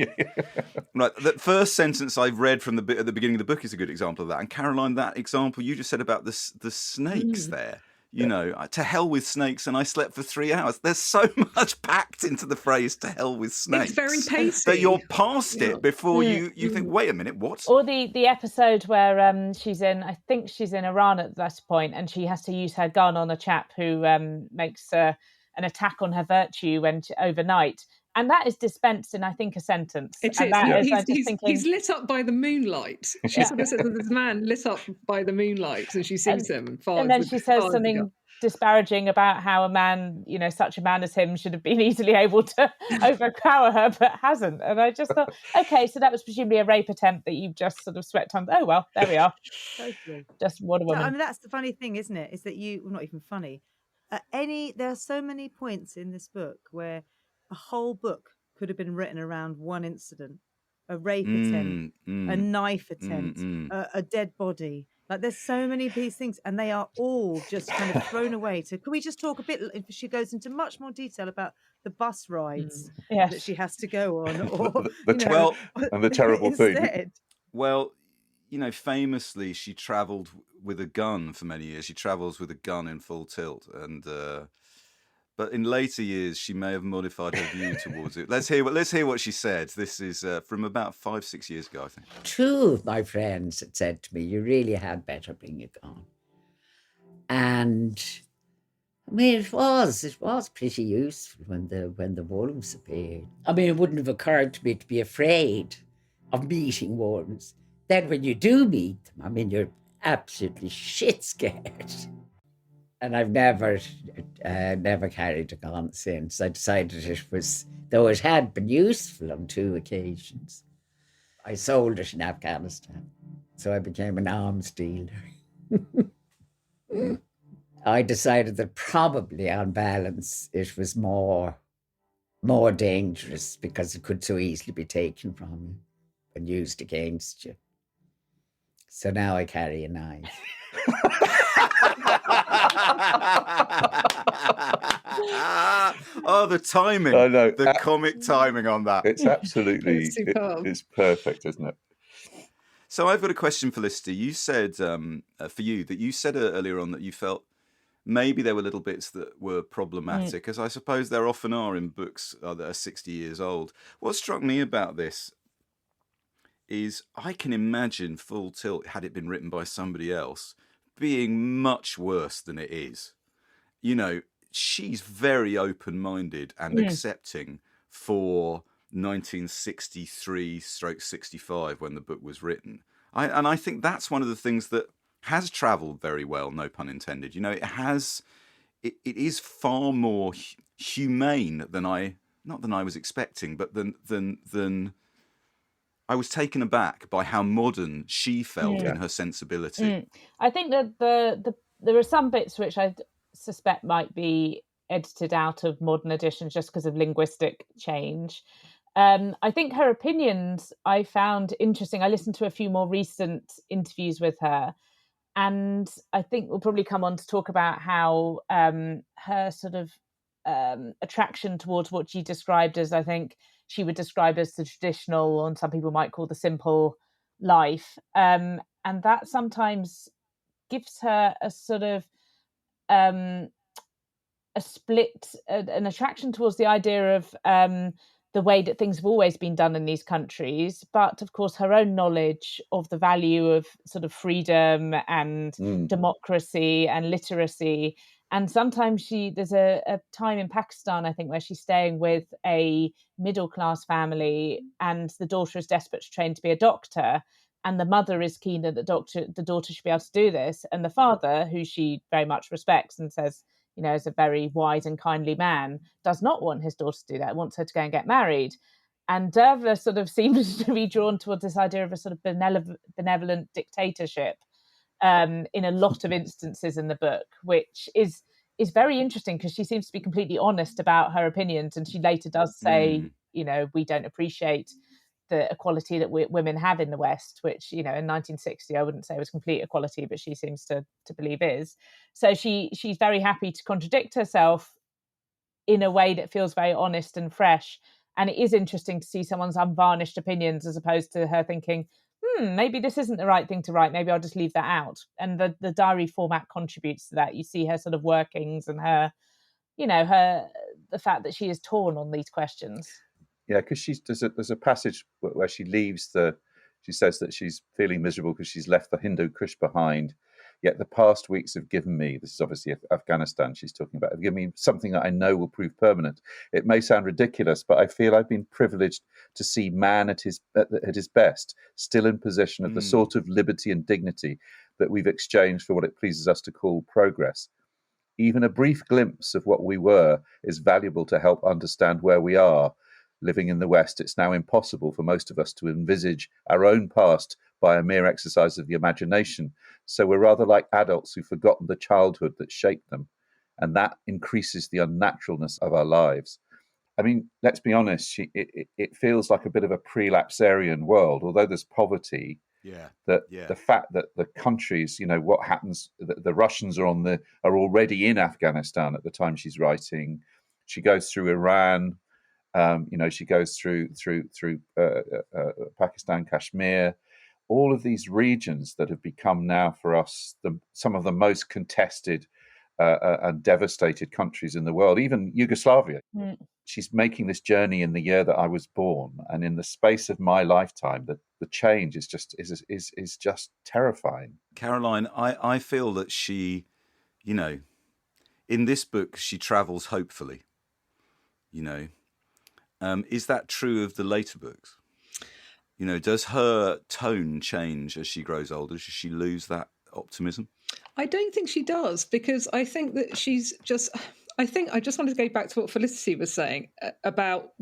Right, the first sentence I've read from at the beginning of the book is a good example of that. And Caroline, that example you just said about the snakes there, to hell with snakes, and I slept for 3 hours. There's so much packed into the phrase "to hell with snakes." It's very pacey. That you're past it before you think, wait a minute, what? Or the episode where she's in Iran at that point, and she has to use her gun on a chap who makes an attack on her virtue overnight. And that is dispensed in, I think, a sentence. It is. He's lit up by the moonlight. She sort of says that this man lit up by the moonlight, and she sees him. And then she says something disparaging about how a man, such a man as him, should have been easily able to overpower her, but hasn't. And I just thought, okay, so that was presumably a rape attempt that you've just sort of swept under. Oh, well, there we are. Totally. Just what a woman. I mean, that's the funny thing, isn't it? Is that not even funny. There are so many points in this book where a whole book could have been written around one incident: a rape attempt, a knife attempt, a dead body. Like, there's so many of these things, and they are all just kind of thrown away. Can we just talk a bit? She goes into much more detail about the bus rides that she has to go on, or and the terrible thing. Well, famously, she travelled with a gun for many years. She travels with a gun in full tilt, and but in later years, she may have modified her view towards it. Let's hear what she said. This is from about 5-6 years ago, I think. 2 of my friends had said to me, "You really had better bring a gun." And I mean, it was pretty useful when the wolves appeared. I mean, it wouldn't have occurred to me to be afraid of meeting wolves. Then when you do meet them, I mean, you're absolutely shit scared. And I've never carried a gun since. I decided though it had been useful on 2 occasions, I sold it in Afghanistan. So I became an arms dealer. I decided that probably on balance it was more dangerous because it could so easily be taken from you and used against you. So now I carry a knife. Oh, the timing. I know. The comic timing on that. It's absolutely, it's perfect, isn't it? So I've got a question, Felicity. You said, for you, that you said earlier on that you felt maybe there were little bits that were problematic, as I suppose there often are in books that are 60 years old. What struck me about this is I can imagine Full Tilt, had it been written by somebody else, being much worse than it is. She's very open-minded and accepting for 1963/65 when the book was written. I think that's one of the things that has travelled very well, no pun intended. It is far more humane than I was expecting, but than I was taken aback by how modern she felt in her sensibility. I think that there are some bits which I suspect might be edited out of modern editions just because of linguistic change. I think her opinions I found interesting. I listened to a few more recent interviews with her, and I think we'll probably come on to talk about how her sort of attraction towards what she described as, I think she would describe as the traditional, and some people might call the simple life. And that sometimes gives her a sort of an attraction towards the idea of the way that things have always been done in these countries, but of course her own knowledge of the value of sort of freedom and democracy and literacy. And sometimes there's a time in Pakistan, I think, where she's staying with a middle-class family, and the daughter is desperate to train to be a doctor, and the mother is keen that the daughter should be able to do this, and the father, who she very much respects and says, you know, is a very wise and kindly man, does not want his daughter to do that, wants her to go and get married. And Dervla sort of seems to be drawn towards this idea of a sort of benevolent dictatorship in a lot of instances in the book, which is very interesting because she seems to be completely honest about her opinions. And she later does say, you know, we don't appreciate the equality that women have in the West, which, you know, in 1960, I wouldn't say was complete equality, but she seems to believe is. So she's very happy to contradict herself in a way that feels very honest and fresh. And it is interesting to see someone's unvarnished opinions as opposed to her thinking, maybe this isn't the right thing to write. Maybe I'll just leave that out. And the diary format contributes to that. You see her sort of workings and her, you know, the fact that she is torn on these questions. Yeah, because there's a passage where she says that she's feeling miserable because she's left the Hindu Kush behind. Yet the past weeks have given me, this is obviously Afghanistan she's talking about, have given me something that I know will prove permanent. It may sound ridiculous, but I feel I've been privileged to see man at his best, still in possession of the sort of liberty and dignity that we've exchanged for what it pleases us to call progress. Even a brief glimpse of what we were is valuable to help understand where we are. Living in the West, it's now impossible for most of us to envisage our own past by a mere exercise of the imagination. So we're rather like adults who've forgotten the childhood that shaped them. And that increases the unnaturalness of our lives. I mean, let's be honest, it feels like a bit of a prelapsarian world, although there's poverty. The fact that the countries, you know, what happens, the Russians are already in Afghanistan at the time she's writing. She goes through Iran. You know, she goes through Pakistan, Kashmir, all of these regions that have become now for us some of the most contested and devastated countries in the world, even Yugoslavia. She's making this journey in the year that I was born, and in the space of my lifetime, the change is just terrifying. Caroline, I feel that she, you know, in this book she travels hopefully, you know. Is that true of the later books? You know, does her tone change as she grows older? Does she lose that optimism? I don't think she does, because I think that I just wanted to go back to what Felicity was saying about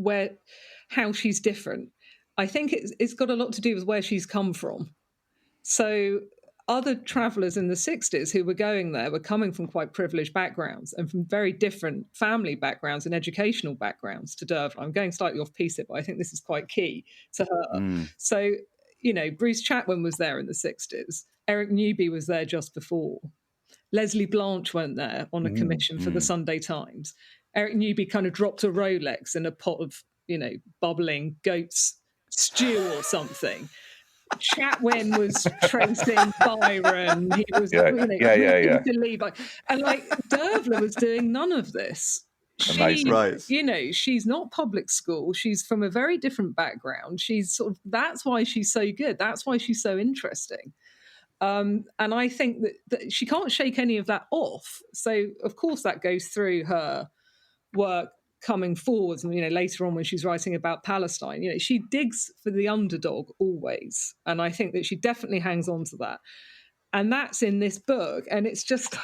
how she's different. I think it's got a lot to do with where she's come from. So other travellers in the 60s who were going there were coming from quite privileged backgrounds and from very different family backgrounds and educational backgrounds to Dervla. I'm going slightly off piece here, but I think this is quite key to her. So, you know, Bruce Chatwin was there in the 60s. Eric Newby was there just before. Leslie Blanche went there on a commission for the Sunday Times. Eric Newby kind of dropped a Rolex in a pot of, you know, bubbling goat's stew or something. Chatwin was tracing Byron. He was, to leave. And like Dervla was doing none of this. You know, she's not public school. She's from a very different background. She's that's why she's so good. That's why she's so interesting. And I think that she can't shake any of that off. So of course that goes through her work coming forwards, and, you know, later on when she's writing about Palestine, you know, she digs for the underdog always, and I think that she definitely hangs on to that, and that's in this book. And it's just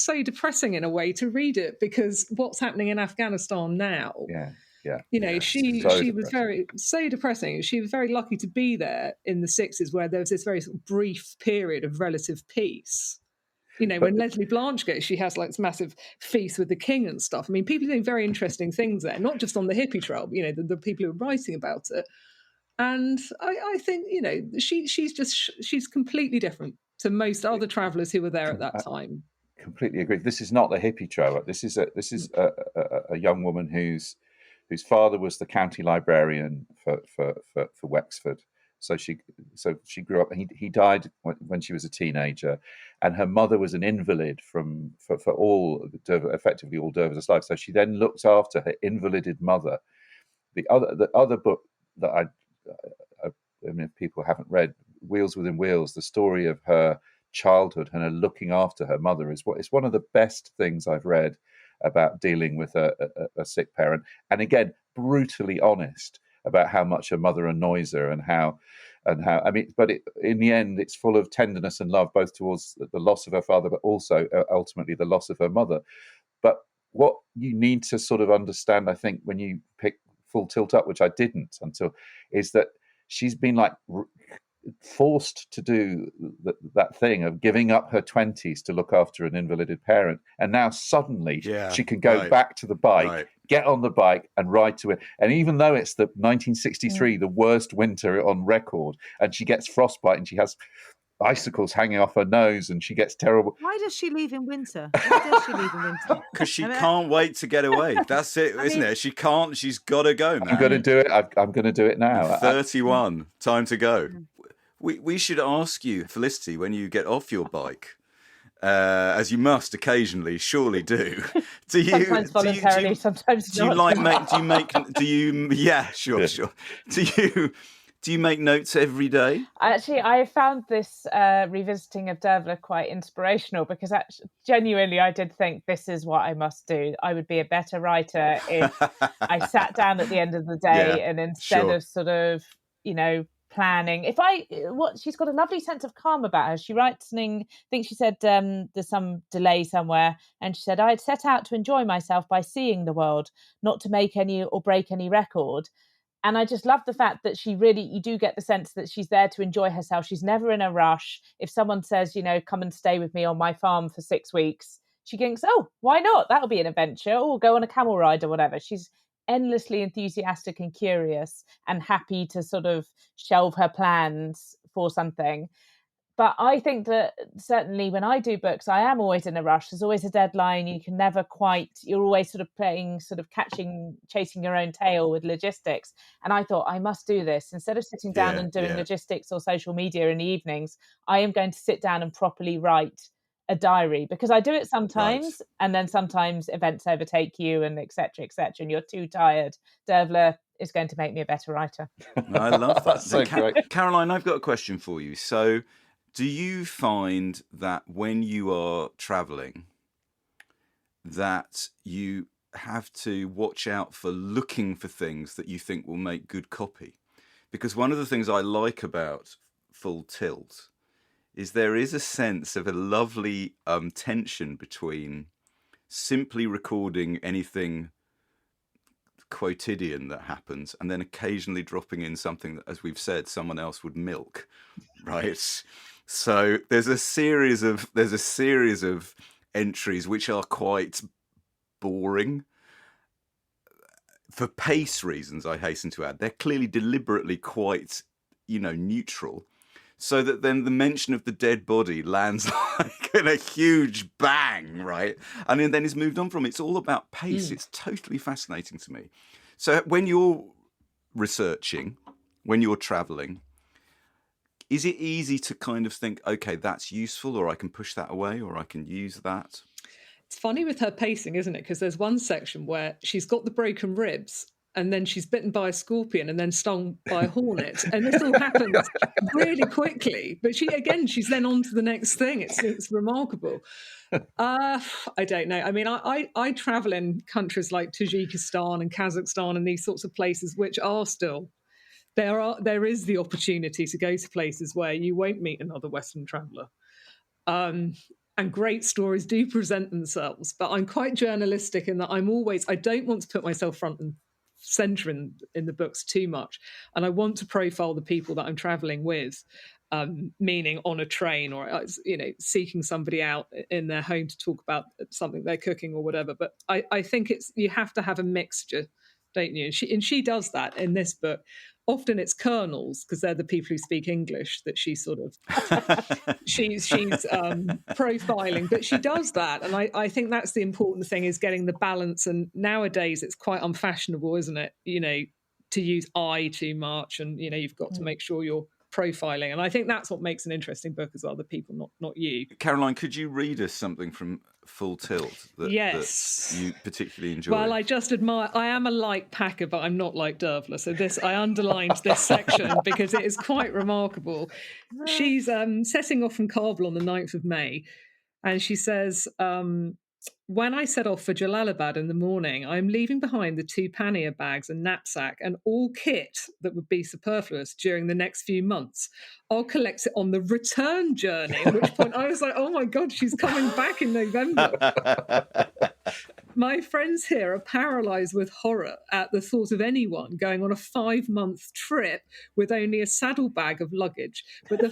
so depressing in a way to read it, because what's happening in Afghanistan now, you know, she was so depressing. She was very lucky to be there in the 60s, where there was this very sort of brief period of relative peace. You know, when Leslie Blanche goes, she has like this massive feast with the king and stuff. I mean, people are doing very interesting things there, not just on the hippie trail, but, you know, the people who are writing about it. And I think, you know, she's completely different to most other travellers who were there at that time. Completely agree. This is not the hippie trail. This is a young woman whose father was the county librarian for Wexford. So she grew up. He died when she was a teenager, and her mother was an invalid for effectively all Dervla's life. So she then looked after her invalided mother. The other book that I mean, if people haven't read, Wheels Within Wheels, the story of her childhood and her looking after her mother is one of the best things I've read about dealing with a sick parent. And again, brutally honest about how much her mother annoys her and how I mean, but in the end, it's full of tenderness and love, both towards the loss of her father, but also ultimately the loss of her mother. But what you need to sort of understand, I think, when you pick Full Tilt Up, which I didn't until, is that she's been like forced to do that thing of giving up her 20s to look after an invalided parent, and now suddenly she can go back to the bike, get on the bike and ride to it. And even though it's the 1963, the worst winter on record, and she gets frostbite and she has icicles hanging off her nose and she gets terrible. Why does she leave in winter? Why does she leave in winter? Because she can't wait to get away. That's it, isn't it? She can't. She's got to go, man. I'm going to do it. I'm going to do it now. 31. Time to go. We should ask you, Felicity, when you get off your bike, as you must occasionally, surely do. Do you sometimes voluntarily, sometimes not? Yeah, sure. Do you make notes every day? Actually, I found this revisiting of Dervla quite inspirational, because genuinely I did think this is what I must do. I would be a better writer if I sat down at the end of the day and instead of sort of, planning. She's got a lovely sense of calm about her. She writes, I think she said there's some delay somewhere, and she said, I had set out to enjoy myself by seeing the world, not to make any or break any record. And I just love the fact that you do get the sense that she's there to enjoy herself. She's never in a rush. If someone says, come and stay with me on my farm for 6 weeks, she thinks, oh, why not? That'll be an adventure. Or go on a camel ride or whatever. She's endlessly enthusiastic and curious and happy to sort of shelve her plans for something. But I think that certainly when I do books, I am always in a rush. There's always a deadline. You can never you're always sort of chasing your own tail with logistics. And I thought, I must do this. Instead of sitting down and doing logistics or social media in the evenings, I am going to sit down and properly write a diary, because I do it sometimes, and then sometimes events overtake you and et cetera, and you're too tired. Dervla is going to make me a better writer. I love that. So great. Caroline, I've got a question for you. So do you find that when you are traveling that you have to watch out for looking for things that you think will make good copy? Because one of the things I like about Full Tilt is there is a sense of a lovely tension between simply recording anything quotidian that happens and then occasionally dropping in something that, as we've said, someone else would milk, right? So there's a series of entries which are quite boring for pace reasons, I hasten to add. They're clearly deliberately quite, neutral, so that then the mention of the dead body lands like in a huge bang, right? And then is moved on from. It's all about pace. It's totally fascinating to me. So when you're researching, when you're traveling, is it easy to kind of think, okay, that's useful, or I can push that away, or I can use that? It's funny with her pacing, isn't it? Because there's one section where she's got the broken ribs, and then she's bitten by a scorpion and then stung by a hornet. And this all happens really quickly. But she's then on to the next thing. It's remarkable. I don't know. I mean, I travel in countries like Tajikistan and Kazakhstan and these sorts of places, which are still, there is the opportunity to go to places where you won't meet another Western traveller. And great stories do present themselves. But I'm quite journalistic in that I don't want to put myself front and centre in the books too much, and I want to profile the people that I'm traveling with, meaning on a train or seeking somebody out in their home to talk about something they're cooking or whatever. But I think you have to have a mixture, don't you? And she does that in this book. Often it's colonels, because they're the people who speak English that she sort of she's profiling, but she does that, and I think that's the important thing, is getting the balance. And nowadays it's quite unfashionable, isn't it, to use I too much, and you've got to make sure you're profiling. And I think that's what makes an interesting book as well, the people, not you. Caroline, could you read us something from Full Tilt that you particularly enjoy? Well, I just admire, I am a light packer, but I'm not like Dervla. So I underlined this section because it is quite remarkable. She's setting off from Kabul on the 9th of May. And she says, when I set off for Jalalabad in the morning, I'm leaving behind the 2 pannier bags and knapsack and all kit that would be superfluous during the next few months. I'll collect it on the return journey, at which point I was like, oh my God, she's coming back in November. My friends here are paralysed with horror at the thought of anyone going on a 5-month trip with only a saddlebag of luggage. But the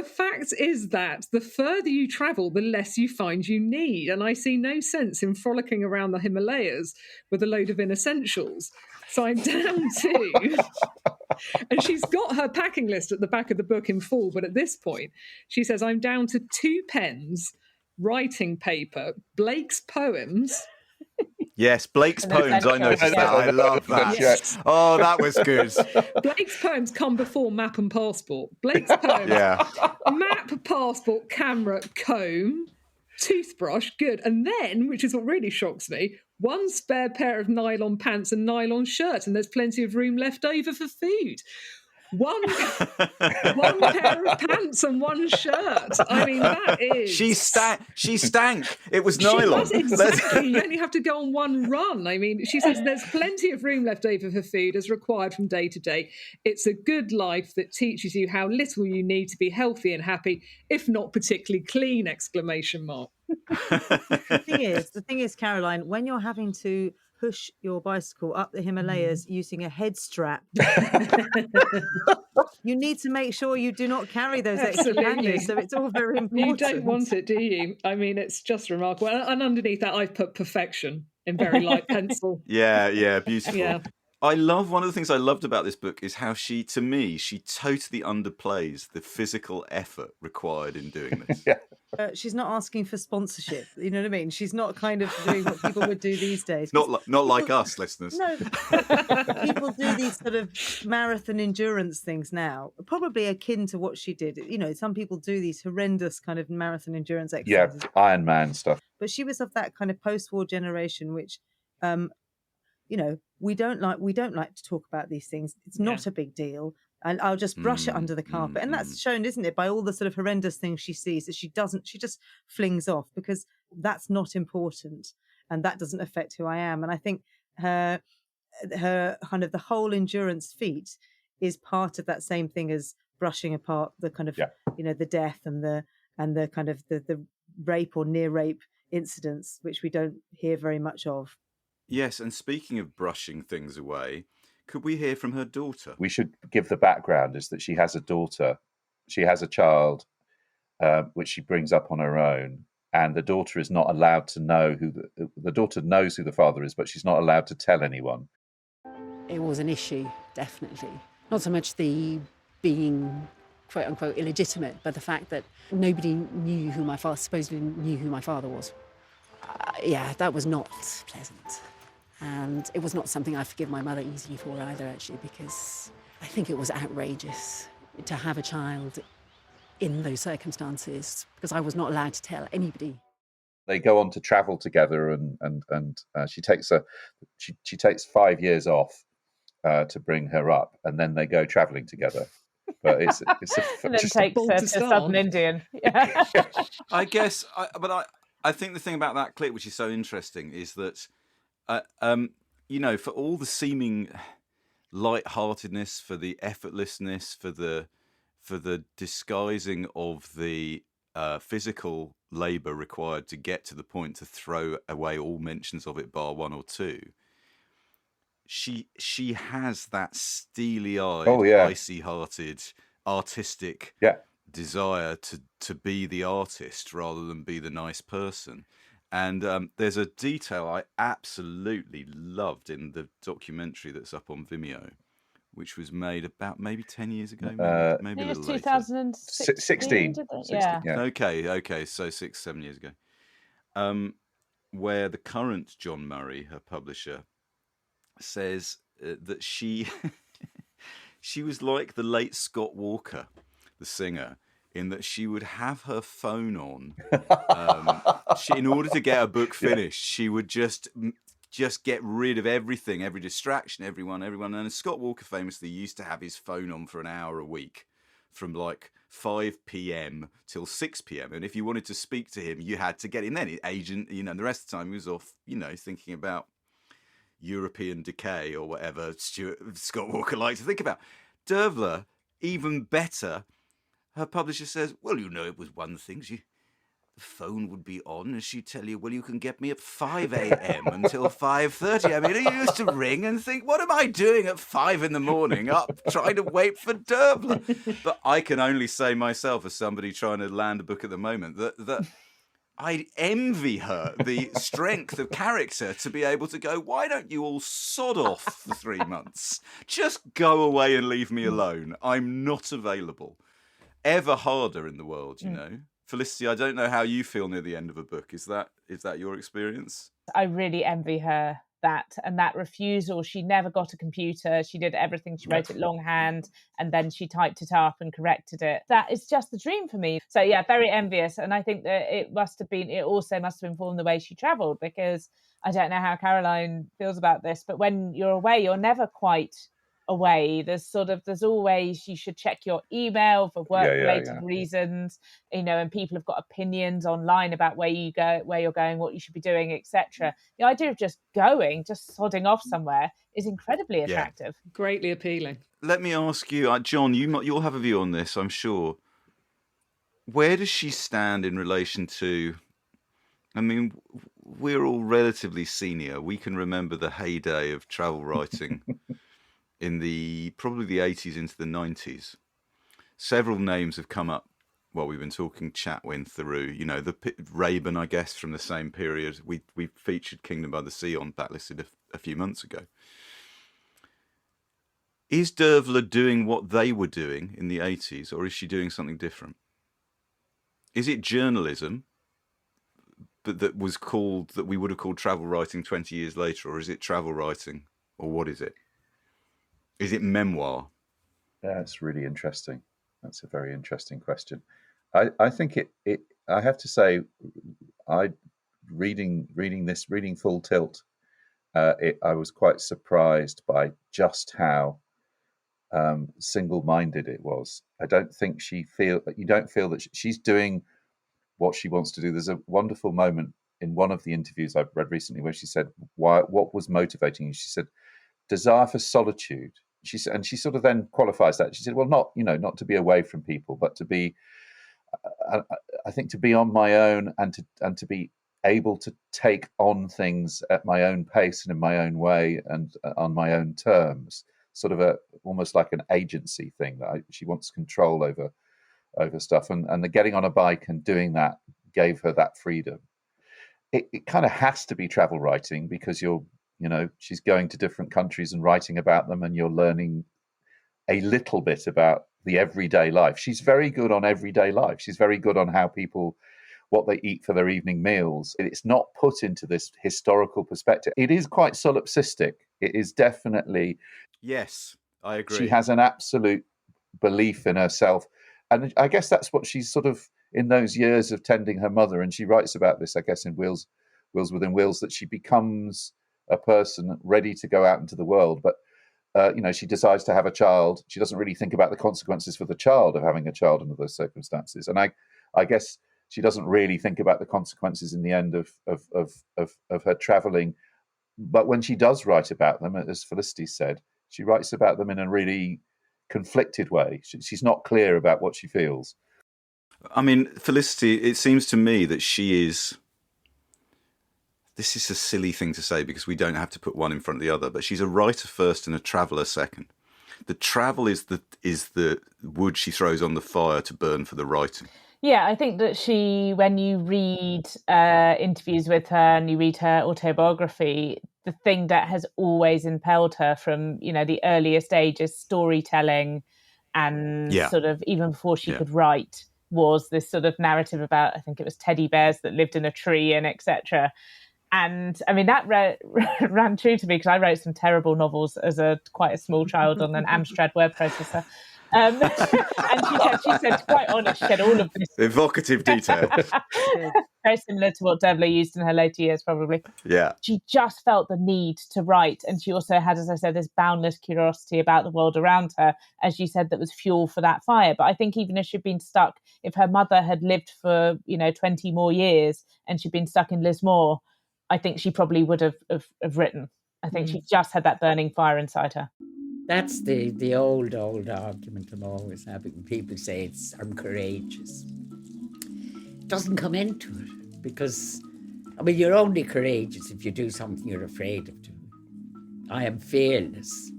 fact is that the further you travel, the less you find you need. And I see no sense in frolicking around the Himalayas with a load of inessentials. So I'm down to... And she's got her packing list at the back of the book in full. But at this point, she says, I'm down to 2 pens, writing paper, Blake's poems... Yes, Blake's poems. I noticed that. I love that. Yes. Oh, that was good. Blake's poems come before map and passport. Blake's poems. Map, passport, camera, comb, toothbrush. Good. And then, which is what really shocks me, 1 spare pair of nylon pants and nylon shirt, and there's plenty of room left over for food. One pair of pants and 1 shirt. I mean, that is... She stank. It was nylon. She was, exactly. You only have to go on 1 run. I mean, she says there's plenty of room left over for food as required from day to day. It's a good life that teaches you how little you need to be healthy and happy, if not particularly clean, ! The thing is, Caroline, when you're having to push your bicycle up the Himalayas using a head strap, you need to make sure you do not carry those extra panniers. So it's all very important. You don't want it, do you? I mean, it's just remarkable. And underneath that, I've put perfection in very light pencil. Yeah, beautiful. Yeah. I love, one of the things I loved about this book is how she totally underplays the physical effort required in doing this. She's not asking for sponsorship. You know what I mean? She's not kind of doing what people would do these days. Not like us, listeners. No, people do these sort of marathon endurance things now, probably akin to what she did. You know, some people do these horrendous kind of marathon endurance exercises. Yeah, Iron Man stuff. But she was of that kind of post-war generation, which, you know, we don't like to talk about these things. It's not a big deal. And I'll just brush it under the carpet. And that's shown, isn't it, by all the sort of horrendous things she sees that she just flings off, because that's not important and that doesn't affect who I am. And I think her kind of the whole endurance feat is part of that same thing as brushing apart the kind of, you know, the death and the kind of the rape or near rape incidents, which we don't hear very much of. Yes, and speaking of brushing things away, could we hear from her daughter? We should give the background is that she has a daughter. She has a child, which she brings up on her own. And the daughter is not allowed to know the daughter knows who the father is, but she's not allowed to tell anyone. It was an issue, definitely. Not so much the being, quote unquote, illegitimate, but the fact that nobody supposedly knew who my father was. That was not pleasant. And it was not something I forgive my mother easily for either, actually, because I think it was outrageous to have a child in those circumstances, because I was not allowed to tell anybody. They go on to travel together, and she takes 5 years off to bring her up, and then they go travelling together. But it's and then takes her to Southern Indian. Yeah. I guess, I think the thing about that clip, which is so interesting, is that you know, for all the seeming lightheartedness, for the effortlessness, for the disguising of the physical labour required to get to the point to throw away all mentions of it, bar 1 or 2, she has that steely-eyed, icy-hearted, artistic desire to be the artist rather than be the nice person. And there's a detail I absolutely loved in the documentary that's up on Vimeo, which was made about maybe 10 years ago, maybe a little later. 2016. Yeah. Okay, so 6-7 years ago, where the current John Murray, her publisher, says that she She was like the late Scott Walker, the singer, in that she would have her phone on. In order to get a book finished, she would just get rid of everything, every distraction, everyone. And Scott Walker famously used to have his phone on for an hour a week, from like 5 p.m. till 6 p.m. And if you wanted to speak to him, you had to get in then. His agent, and the rest of the time he was off, thinking about European decay or whatever Scott Walker likes to think about. Dervla, even better, her publisher says, well, it was one thing. The phone would be on and she'd tell you, well, you can get me at 5 a.m. until 5:30. I mean, you used to ring and think, what am I doing at 5 in the morning up trying to wait for Dervla? But I can only say myself, as somebody trying to land a book at the moment, that I envy her the strength of character to be able to go, why don't you all sod off for 3 months? Just go away and leave me alone. I'm not available. Ever harder in the world, Felicity, I don't know how you feel near the end of a book. Is that your experience? I really envy her that refusal. She never got a computer. She did everything. She wrote it longhand and then she typed it up and corrected it. That is just the dream for me. So yeah, very envious. And I think that it also must have informed the way she travelled, because I don't know how Caroline feels about this, but when you're away, you're never quite away. There's always, you should check your email for work-related reasons, and people have got opinions online about where you're going, what you should be doing, etc. The idea of just sodding off somewhere is incredibly attractive. Greatly appealing. Let me ask you, John, you'll have a view on this, I'm sure. Where does she stand in relation to, I mean, we're all relatively senior. We can remember the heyday of travel writing in probably the 80s into the 90s. Several names have come up while we've been talking Chatwin through, the Raeburn, I guess, from the same period. We featured Kingdom by the Sea on Backlisted a few months ago. Is Dervla doing what they were doing in the 80s, or is she doing something different? Is it journalism that we would have called travel writing 20 years later, or is it travel writing, or what is it? Is it memoir? That's really interesting. That's a very interesting question. I think it. I have to say, reading Full Tilt, I was quite surprised by just how single-minded it was. I don't think you don't feel that she's doing what she wants to do. There's a wonderful moment in one of the interviews I've read recently where she said, what was motivating you? She said, desire for solitude. She sort of then qualifies that. She said, well, not to be away from people, but to be, I think, to be on my own and to be able to take on things at my own pace and in my own way and on my own terms. Sort of almost like an agency thing that she wants control over stuff, and the getting on a bike and doing that gave her that freedom. It kind of has to be travel writing, because she's going to different countries and writing about them, and you're learning a little bit about the everyday life. She's very good on everyday life. She's very good on how people, what they eat for their evening meals. It's not put into this historical perspective. It is quite solipsistic. It is definitely... Yes, I agree. She has an absolute belief in herself. And I guess that's what she's sort of, in those years of tending her mother, and she writes about this, I guess, in Wheels Within Wheels, that she becomes a person ready to go out into the world. But, she decides to have a child. She doesn't really think about the consequences for the child of having a child under those circumstances. And I guess she doesn't really think about the consequences in the end of her traveling. But when she does write about them, as Felicity said, she writes about them in a really conflicted way. She's not clear about what she feels. I mean, Felicity, it seems to me that she is... This is a silly thing to say because we don't have to put one in front of the other, but she's a writer first and a traveller second. The travel is the wood she throws on the fire to burn for the writing. Yeah, I think that when you read interviews with her and you read her autobiography, the thing that has always impelled her from, the earliest age is storytelling, and sort of even before she could write was this sort of narrative about, I think it was teddy bears that lived in a tree and etc. And I mean, that ran true to me because I wrote some terrible novels as quite a small child on an Amstrad word processor. And she said, quite honest, she said all of this. Evocative detail. Very similar to what Dervla used in her later years, probably. Yeah. She just felt the need to write. And she also had, as I said, this boundless curiosity about the world around her, as you said, that was fuel for that fire. But I think even if she'd been stuck, if her mother had lived for, 20 more years and she'd been stuck in Lismore, I think she probably would have written. I think she just had that burning fire inside her. That's the old argument I'm always having. People say I'm courageous. It doesn't come into it because, you're only courageous if you do something you're afraid of doing. I am fearless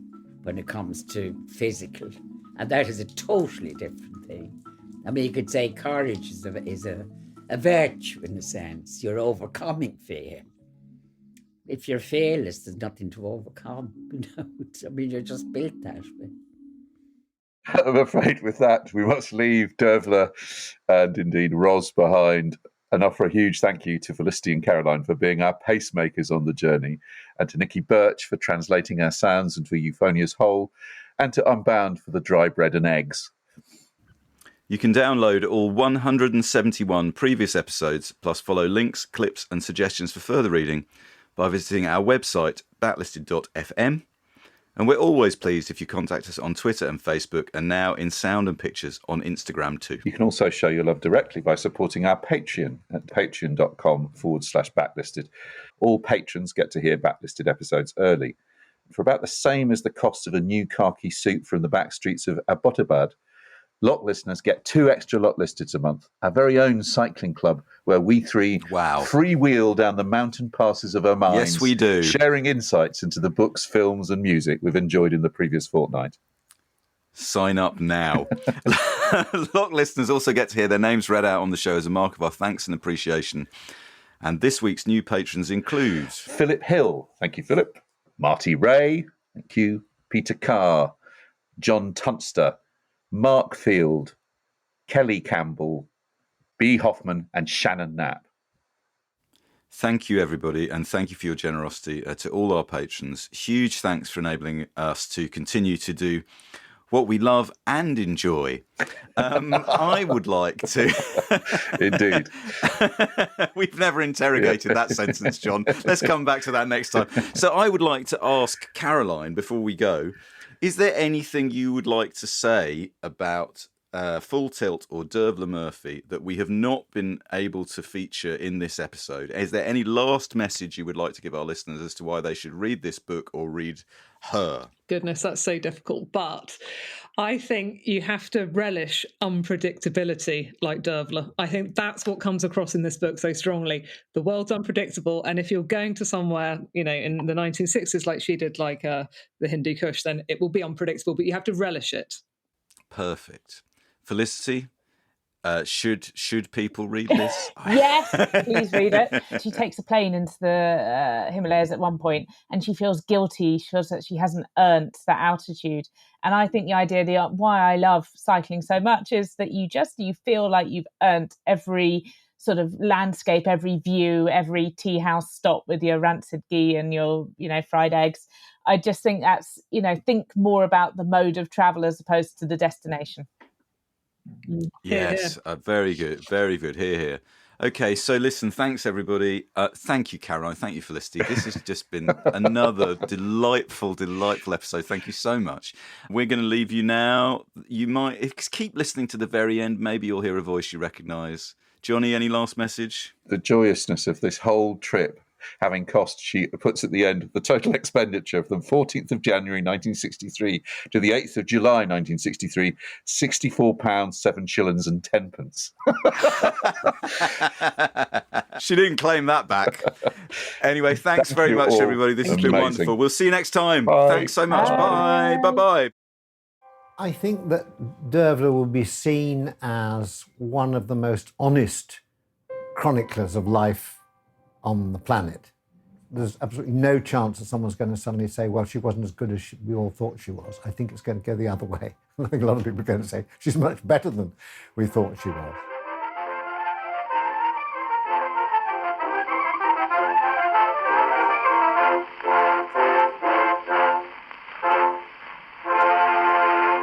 when it comes to physical, and that is a totally different thing. You could say courage is a virtue in a sense. You're overcoming fear. If you're fearless, there's nothing to overcome. You're just built that way. I'm afraid with that, we must leave Dervla and indeed Ros behind and offer a huge thank you to Felicity and Caroline for being our pacemakers on the journey, and to Nikki Birch for translating our sounds into a euphonious whole, and to Unbound for the dry bread and eggs. You can download all 171 previous episodes, plus follow links, clips and suggestions for further reading by visiting our website, backlisted.fm. And we're always pleased if you contact us on Twitter and Facebook, and now in sound and pictures on Instagram too. You can also show your love directly by supporting our Patreon at patreon.com/backlisted. All patrons get to hear Backlisted episodes early. For about the same as the cost of a new khaki suit from the back streets of Abbottabad, Lot listeners get 2 extra Lot Listeds a month, our very own cycling club, where we three freewheel down the mountain passes of our minds. Yes, we do. Sharing insights into the books, films and music we've enjoyed in the previous fortnight. Sign up now. Lot listeners also get to hear their names read out on the show as a mark of our thanks and appreciation. And this week's new patrons include... Philip Hill. Thank you, Philip. Marty Ray. Thank you. Peter Carr. John Tunster. Mark Field, Kelly Campbell, B. Hoffman and Shannon Knapp. Thank you, everybody, and thank you for your generosity to all our patrons. Huge thanks for enabling us to continue to do what we love and enjoy. I would like to... Indeed. We've never interrogated that sentence, John. Let's come back to that next time. So I would like to ask Caroline, before we go, is there anything you would like to say about Full Tilt or Dervla Murphy that we have not been able to feature in this episode? Is there any last message you would like to give our listeners as to why they should read this book or read her? Goodness, that's so difficult. But I think you have to relish unpredictability like Dervla. I think that's what comes across in this book so strongly. The world's unpredictable. And if you're going to somewhere, in the 1960s, like she did, like the Hindu Kush, then it will be unpredictable, but you have to relish it. Perfect. Felicity, should people read this? Yes, please read it. She takes a plane into the Himalayas at one point, and she feels guilty. She feels that she hasn't earned that altitude. And I think the idea, why I love cycling so much, is that you feel like you've earned every sort of landscape, every view, every tea house stop with your rancid ghee and your, fried eggs. I just think that's, think more about the mode of travel as opposed to the destination. Yes, very good, very good. Here. Okay, so listen, thanks everybody. Thank you, Caroline. Thank you, Felicity. This has just been another delightful episode. Thank you so much. We're going to leave you now. You might keep listening to the very end. Maybe you'll hear a voice you recognise. Johnny, any last message? The joyousness of this whole trip having cost, she puts at the end, the total expenditure from the 14th of January 1963 to the 8th of July 1963, £64, 7 shillings and 10 pence. She didn't claim that back. Anyway, thanks very much, everybody. This has been wonderful. We'll see you next time. Bye. Thanks so much. Bye. Bye-bye. I think that Dervla will be seen as one of the most honest chroniclers of life on the planet. There's absolutely no chance that someone's going to suddenly say, well, she wasn't as good as we all thought she was. I think it's going to go the other way. I think a lot of people are going to say she's much better than we thought she was.